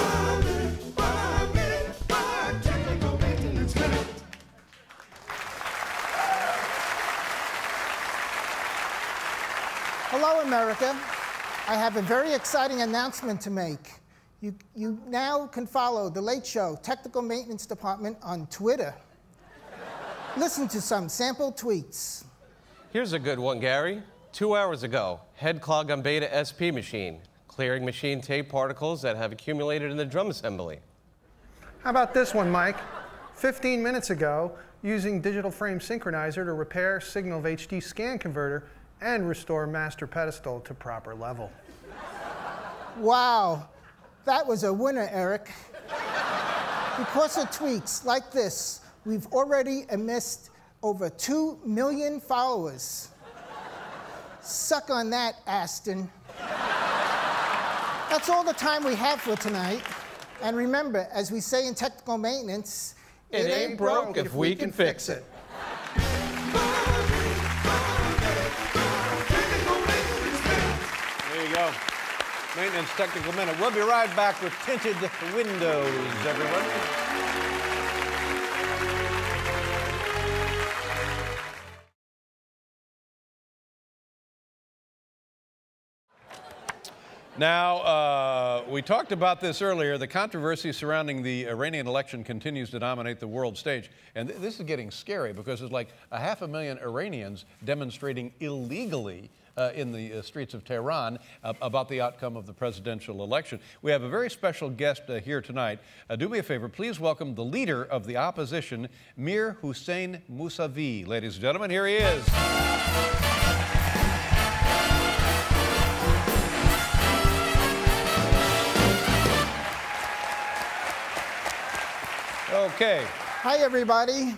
Hello, America. I have a very exciting announcement to make. You now can follow The Late Show Technical Maintenance Department on Twitter. Listen to some sample tweets. Here's a good one, Gary. 2 hours ago, head clog on Beta SP machine, clearing machine tape particles that have accumulated in the drum assembly. How about this one, Mike? 15 minutes ago, using digital frame synchronizer to repair signal of HD scan converter and restore master pedestal to proper level. Wow, that was a winner, Eric. Because of tweets like this, we've already amassed over 2 million followers. Suck on that, Aston. That's all the time we have for tonight. And remember, as we say in technical maintenance, it ain't broke if we can fix it. There you go. Maintenance Technical Minute. We'll be right back with tinted windows, everyone. Now, we talked about this earlier. The controversy surrounding the Iranian election continues to dominate the world stage. And this is getting scary because there's like 500,000 Iranians demonstrating illegally in the streets of Tehran about the outcome of the presidential election. We have a very special guest here tonight. Do me a favor, please welcome the leader of the opposition, Mir Hussein Mousavi. Ladies and gentlemen, here he is. Okay. Hi, everybody.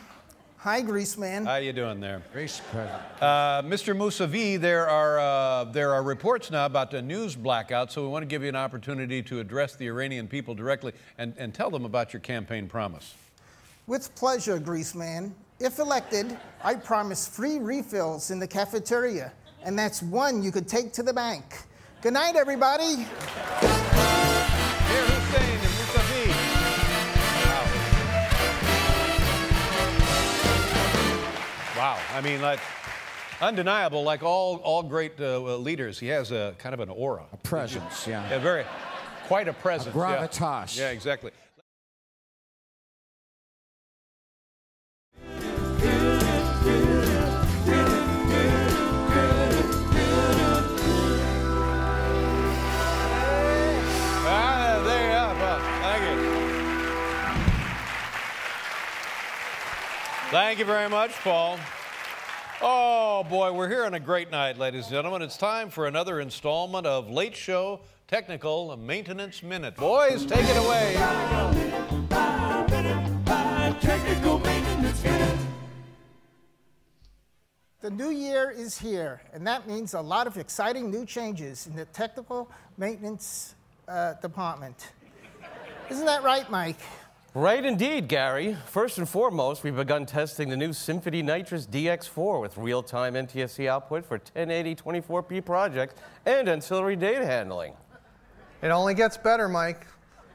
Hi, Greaseman. How you doing there? Grease President. Mr. Mousavi, there are reports now about the news blackout, so we want to give you an opportunity to address the Iranian people directly and tell them about your campaign promise. With pleasure, Greaseman. If elected, I promise free refills in the cafeteria, and that's one you could take to the bank. Good night, everybody. Mir Hussein and Mousavi. Wow. I mean, like, undeniable, like all great leaders, he has a kind of an aura. A presence, yeah. Yeah, quite a presence. A gravitas. Yeah, exactly. Thank you very much, Paul. Oh, boy, we're here on a great night, ladies and gentlemen. It's time for another installment of Late Show Technical Maintenance Minute. Boys, take it away. Technical Maintenance Minute. The new year is here, and that means a lot of exciting new changes in the technical maintenance department. Isn't that right, Mike? Right indeed, Gary. First and foremost, we've begun testing the new Symphony Nitrous DX4 with real-time NTSC output for 1080 24p projects and ancillary data handling. It only gets better, Mike.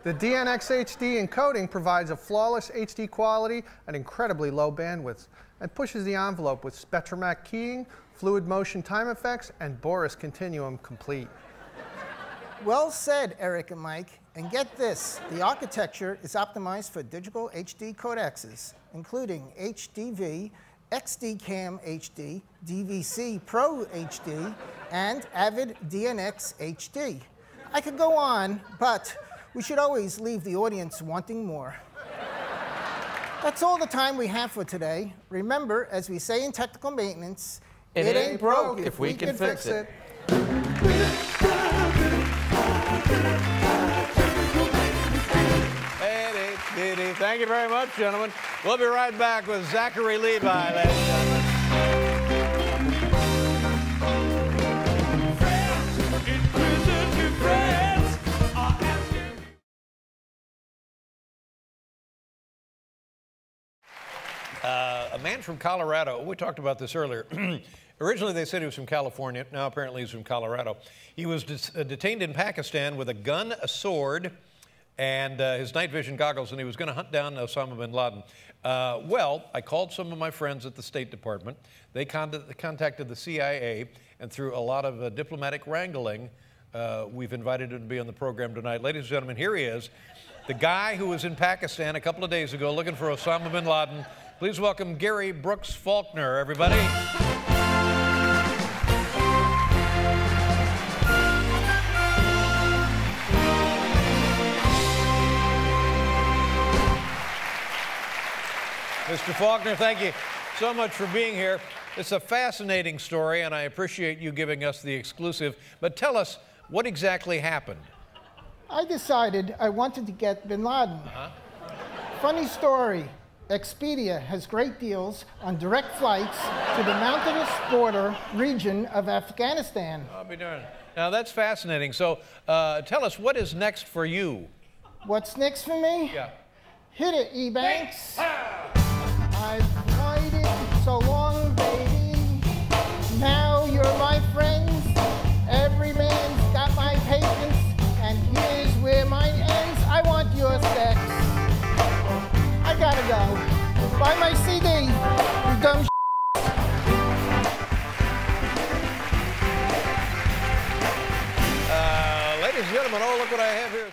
The DNX HD encoding provides a flawless HD quality at incredibly low bandwidths and pushes the envelope with Spectromac keying, fluid motion time effects, and Boris Continuum complete. Well said, Eric and Mike. And get this, the architecture is optimized for digital HD codecs, including HDV, XDCAM HD, DVC Pro HD, and Avid DNX HD. I could go on, but we should always leave the audience wanting more. That's all the time we have for today. Remember, as we say in technical maintenance, it ain't broke if we can fix it. Thank you very much, gentlemen. We'll be right back with Zachary Levi, ladies and gentlemen. A man from Colorado, we talked about this earlier. Originally, they said he was from California. Now, apparently, he's from Colorado. He was detained in Pakistan with a gun, a sword, and his night vision goggles, and he was going to hunt down Osama bin Laden. Well, I called some of my friends at the State Department. They contacted the CIA, and through a lot of diplomatic wrangling, we've invited him to be on the program tonight. Ladies and gentlemen, here he is, the guy who was in Pakistan a couple of days ago looking for Osama bin Laden. Please welcome Gary Brooks Faulkner, everybody. Mr. Faulkner, thank you so much for being here. It's a fascinating story, and I appreciate you giving us the exclusive. But tell us, what exactly happened? I decided I wanted to get bin Laden. Funny story. Expedia has great deals on direct flights to the mountainous border region of Afghanistan. I'll be darned. Now, that's fascinating. So tell us, what is next for you? What's next for me? Yeah. Hit it, E-Banks. I've waited so long, baby. Now you're my friends. Every man's got my patience, and here's where mine ends. I want your sex. I gotta go. Buy my CD, you dumb Ladies and gentlemen, oh, look what I have here.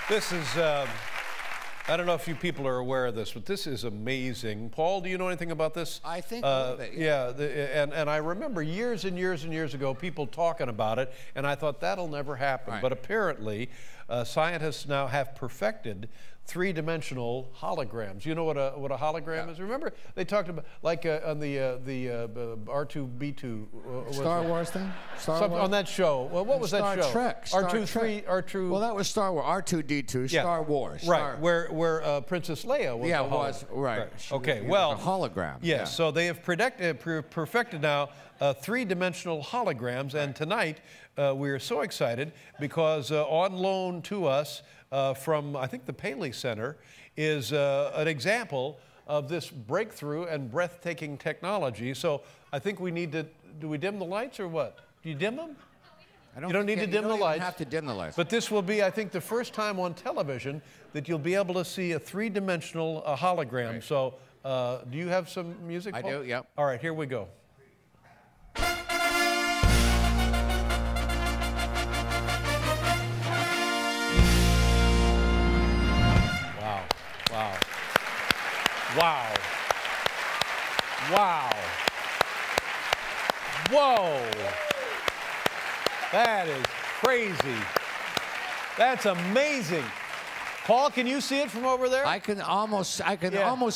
This is, I don't know if you people are aware of this, but this is amazing. Paul, do you know anything about this? I think a little bit, yeah. And I remember years and years and years ago people talking about it, and I thought that'll never happen. Right. But apparently, scientists now have perfected three-dimensional holograms. You know what a hologram is? Remember, they talked about, like on the R2-B2. Star Wars thing? Star Wars? On that show. Well, what was that show? Star Trek. R2. Well, that was Star Wars. R2-D2, yeah. Star Wars. Right, where Princess Leia was. Yeah, a it was, right. Okay, well. A hologram. Yes, yeah. so they have perfected now three-dimensional holograms, and tonight we are so excited because on loan to us from, I think, the Paley Center is an example of this breakthrough and breathtaking technology. So I think we need to, do we dim the lights or what? Do you dim them? You don't need to dim the lights. You don't have to dim the lights. But this will be, I think, the first time on television that you'll be able to see a three-dimensional hologram. Right. So do you have some music, Paul? I do, yep. All right, here we go. Wow, wow, wow, wow. Whoa! That is crazy. That's amazing. Paul, can you see it from over there? I can almost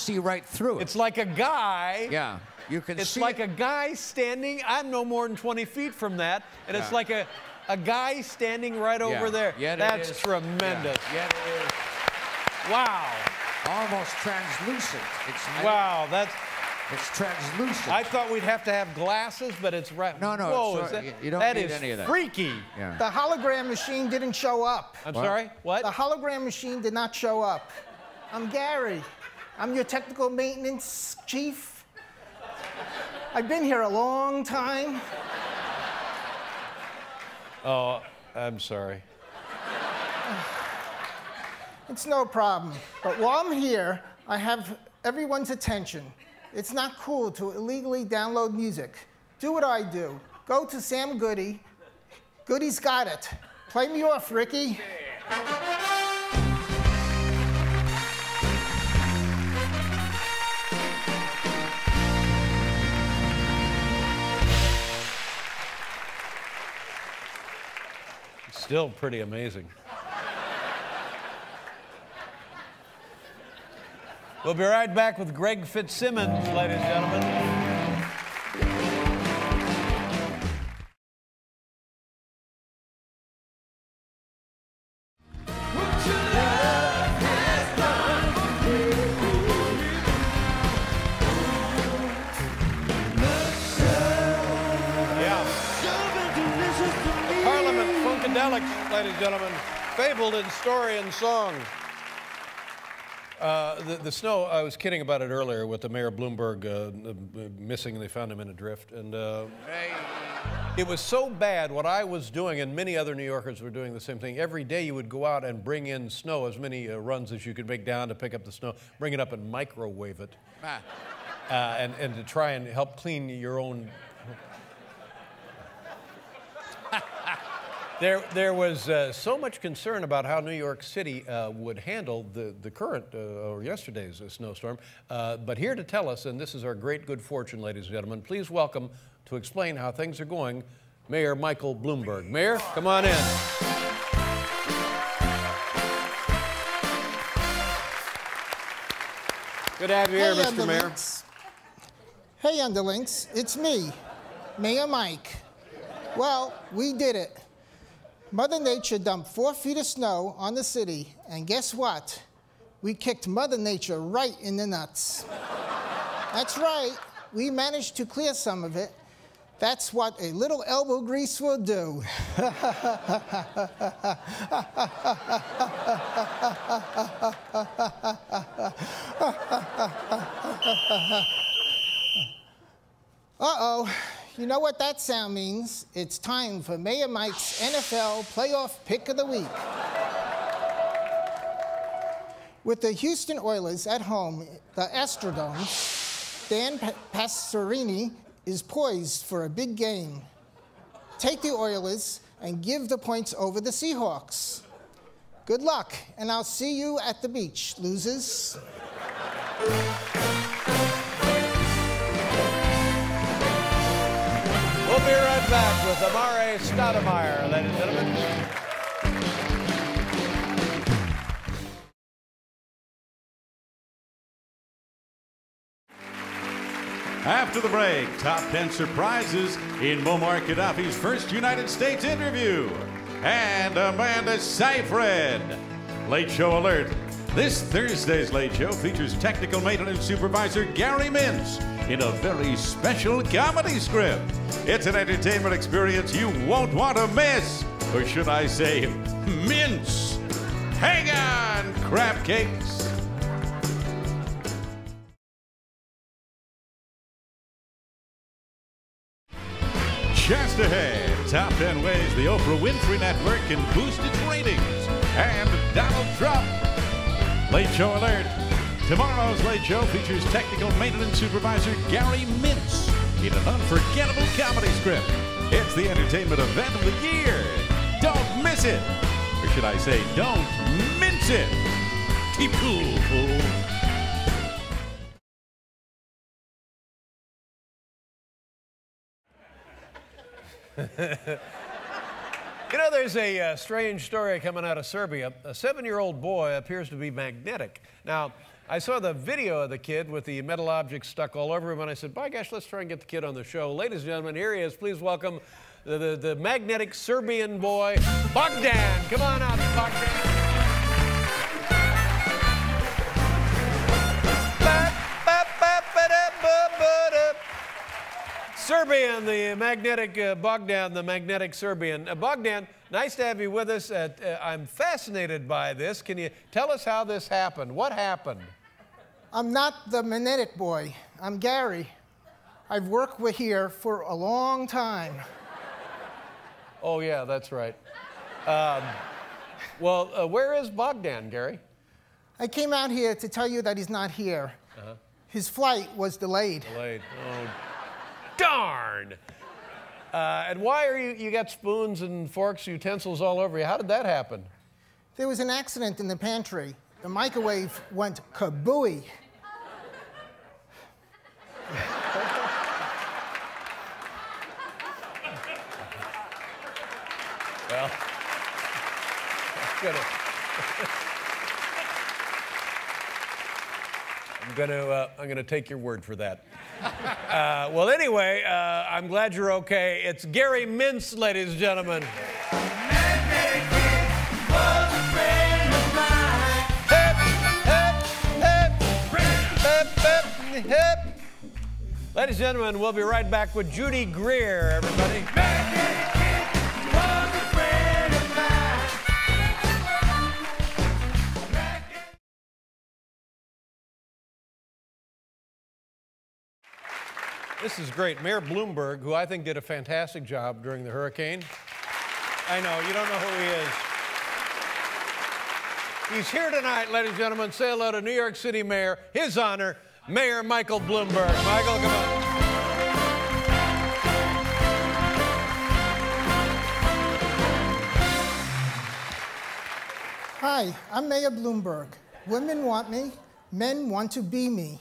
see right through it. It's like a guy. Yeah, you can see It's like a guy standing, I'm no more than 20 feet from that, and it's like a guy standing right over there. Yeah, that's tremendous. Yeah, it is. Wow. Almost translucent. Wow, it's translucent. I thought we'd have to have glasses, but it's right. No, Whoa, you don't need any of that. Freaky. Yeah. The hologram machine didn't show up. I'm sorry? What? The hologram machine did not show up. I'm Gary. I'm your technical maintenance chief. I've been here a long time. Oh, I'm sorry. It's no problem. But while I'm here, I have everyone's attention. It's not cool to illegally download music. Do what I do. Go to Sam Goody. Goody's got it. Play me off, Ricky. Still pretty amazing. We'll be right back with Greg Fitzsimmons, ladies and gentlemen. Yeah. Parliament Funkadelics, ladies and gentlemen. Fabled in story and song. The snow, I was kidding about it earlier with the Mayor Bloomberg missing, and they found him in a drift. And it was so bad what I was doing, and many other New Yorkers were doing the same thing. Every day you would go out and bring in snow, as many runs as you could make down to pick up the snow, bring it up and microwave it, and to try and help clean your own. There was so much concern about how New York City would handle the current, or yesterday's snowstorm. But here to tell us, and this is our great good fortune, ladies and gentlemen, please welcome to explain how things are going, Mayor Michael Bloomberg. Mayor, come on in. Good to have you here, Mr. Mayor. Hey, underlings, it's me, Mayor Mike. Well, we did it. Mother Nature dumped 4 feet of snow on the city, and guess what? We kicked Mother Nature right in the nuts. That's right, we managed to clear some of it. That's what a little elbow grease will do. Uh-oh. You know what that sound means? It's time for Mayor Mike's NFL Playoff Pick of the Week. With the Houston Oilers at home, the Astrodome, Dan Pastorini is poised for a big game. Take the Oilers and give the points over the Seahawks. Good luck, and I'll see you at the beach, losers. We'll be right back with Amare Stoudemire, ladies and gentlemen. After the break, top 10 surprises in Muammar Gaddafi's first United States interview. And Amanda Seyfried. Late Show alert. This Thursday's Late Show features technical maintenance supervisor Gary Mintz in a very special comedy script. It's an entertainment experience you won't want to miss. Or should I say, mince. Hang on, crab cakes. Just ahead, top 10 ways the Oprah Winfrey Network can boost its ratings. And Donald Trump. Late Show alert. Tomorrow's Late Show features technical maintenance supervisor Gary Mintz in an unforgettable comedy script. It's the entertainment event of the year. Don't miss it. Or should I say, don't mince it. Keep cool, fool. You know, there's a strange story coming out of Serbia. A 7-year-old boy appears to be magnetic. Now, I saw the video of the kid with the metal objects stuck all over him, and I said, by gosh, let's try and get the kid on the show. Ladies and gentlemen, here he is. Please welcome the magnetic Serbian boy, Bogdan. Come on out, Bogdan. Serbian, the magnetic Bogdan, the magnetic Serbian. Bogdan, nice to have you with us. I'm fascinated by this. Can you tell us how this happened? What happened? I'm not the magnetic boy. I'm Gary. I've worked with here for a long time. Oh, yeah, that's right. Where is Bogdan, Gary? I came out here to tell you that he's not here. His flight was delayed. Delayed. Oh, darn. And why are you got spoons and forks, utensils all over you? How did that happen? There was an accident in the pantry. The microwave went kabooey. Well, I'm gonna take your word for that. Well, anyway, I'm glad you're okay. It's Gary Mintz, ladies and gentlemen. Ladies and gentlemen, we'll be right back with Judy Greer, everybody. This is great. Mayor Bloomberg, who I think did a fantastic job during the hurricane. I know, you don't know who he is. He's here tonight, ladies and gentlemen. Say hello to New York City Mayor, his honor, Mayor Michael Bloomberg. Michael, come on. Hi, I'm Mayor Bloomberg. Women want me, men want to be me.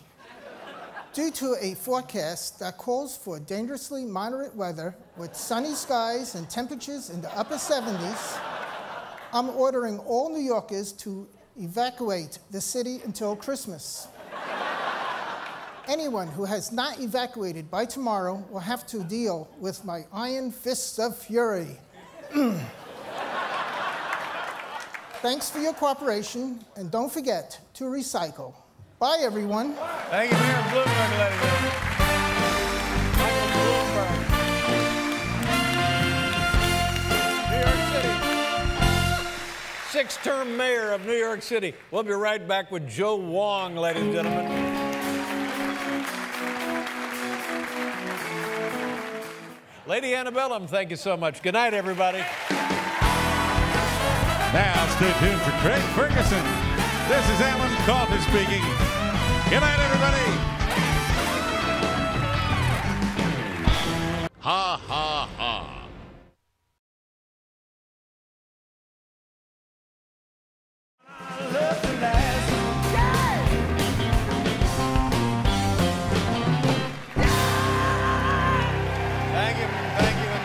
Due to a forecast that calls for dangerously moderate weather with sunny skies and temperatures in the upper 70s, I'm ordering all New Yorkers to evacuate the city until Christmas. Anyone who has not evacuated by tomorrow will have to deal with my iron fists of fury. Thanks for your cooperation, and don't forget to recycle. Bye, everyone. Thank you, Mayor Bloomberg, ladies and gentlemen. Michael Bloomberg. New York City. Sixth-term mayor of New York City. We'll be right back with Joe Wong, ladies and gentlemen. Lady Antebellum, thank you so much. Good night, everybody. Now stay tuned for Craig Ferguson. This is Alan Coulter speaking. Good night, everybody. Ha, ha, ha.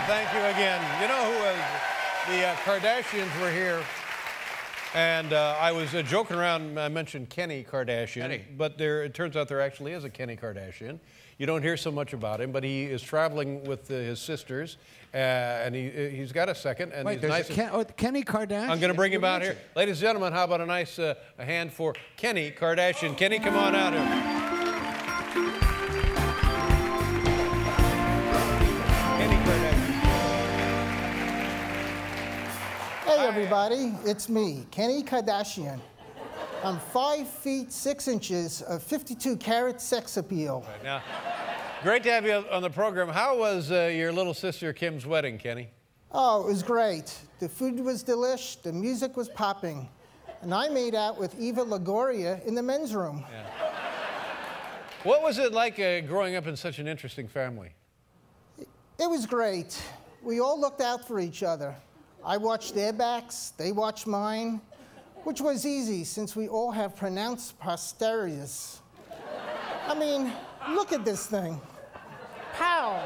Thank you again. You know who was the Kardashians were here, and I was joking around. I mentioned Kenny Kardashian, but it turns out there actually is a Kenny Kardashian. You don't hear so much about him, but he is traveling with his sisters, and he's got a second. And Wait, he's there's nice Kenny Kardashian? I'm going to bring him out here. Ladies and gentlemen, how about a nice a hand for Kenny Kardashian. Kenny, come on out here. Hey everybody, it's me, Kenny Kardashian. I'm 5 feet 6 inches of 52 karat sex appeal. Right, Great to have you on the program. How was your little sister Kim's wedding, Kenny? Oh, it was great. The food was delish, the music was popping. And I made out with Eva Longoria in the men's room. Yeah. What was it like growing up in such an interesting family? It was great. We all looked out for each other. I watched their backs, they watched mine, which was easy since we all have pronounced posteriors. I mean, look at this thing. Pow!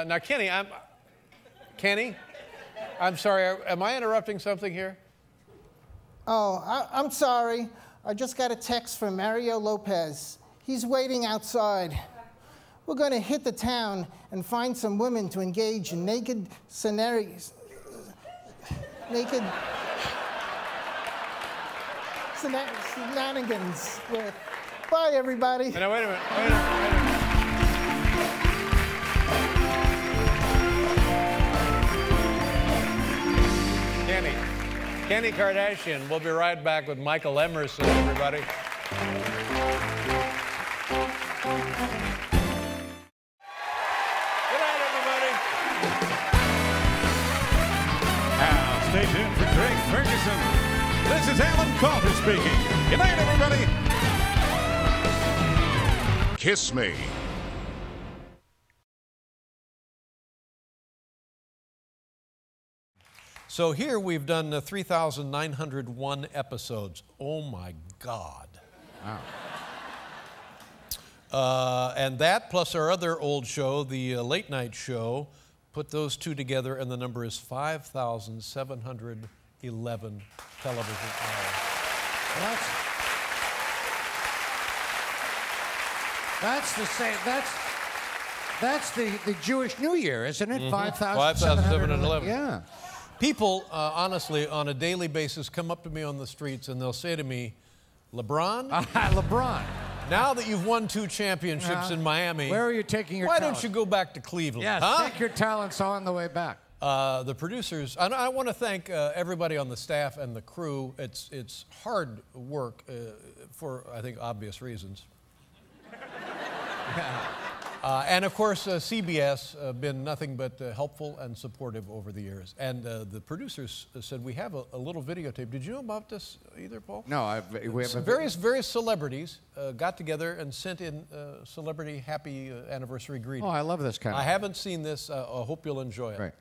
Now, Kenny, I'm sorry, am I interrupting something here? Oh, I'm sorry. I just got a text from Mario Lopez. He's waiting outside. We're going to hit the town and find some women to engage in naked scenarios. Shenanigans with. Bye, everybody. Now, wait a minute. Kenny Kardashian. We'll be right back with Michael Emerson, everybody. Good night, everybody. Now, stay tuned for Craig Ferguson. This is Alan Calder speaking. Good night, everybody. Kiss Me. So here we've done 3,901 episodes. Oh my God. Wow. And that plus our other old show, the Late Night Show, put those two together and the number is 5,711 television hours. Well, that's the same. That's the Jewish New Year, isn't it? 5,711. Yeah. People, honestly, on a daily basis, come up to me on the streets and they'll say to me, "LeBron, LeBron, now that you've won 2 championships in Miami, where are you taking your? Why talents? don't you go back to Cleveland? Yes, take your talents on the way back." The producers, I want to thank everybody on the staff and the crew. It's hard work for, I think, obvious reasons. And of course, CBS been nothing but helpful and supportive over the years. And the producers said we have a little videotape. Did you know about this either, Paul? No, we have various celebrities got together and sent in celebrity happy anniversary greetings. Oh, I love this kind of. I haven't seen this. I hope you'll enjoy it. Right.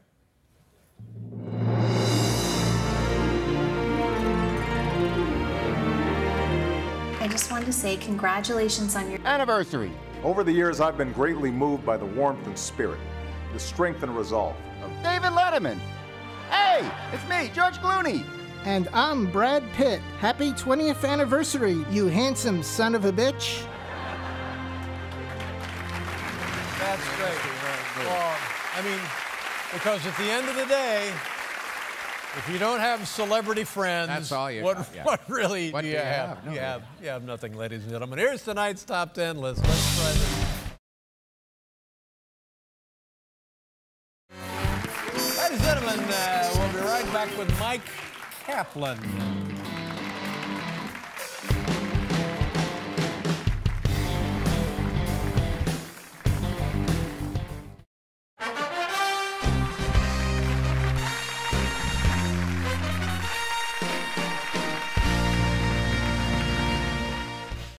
I just wanted to say congratulations on your anniversary. Over the years, I've been greatly moved by the warmth and spirit, the strength and resolve of David Letterman. Hey, it's me, George Clooney. And I'm Brad Pitt. Happy 20th anniversary, you handsome son of a bitch. That's great. Well, I mean, because at the end of the day, if you don't have celebrity friends, that's all you what, got, yeah. what really what do you have? No, you have nothing, ladies and gentlemen. Here's tonight's top 10 list. Let's try this. Ladies and gentlemen, we'll be right back with Mike Kaplan.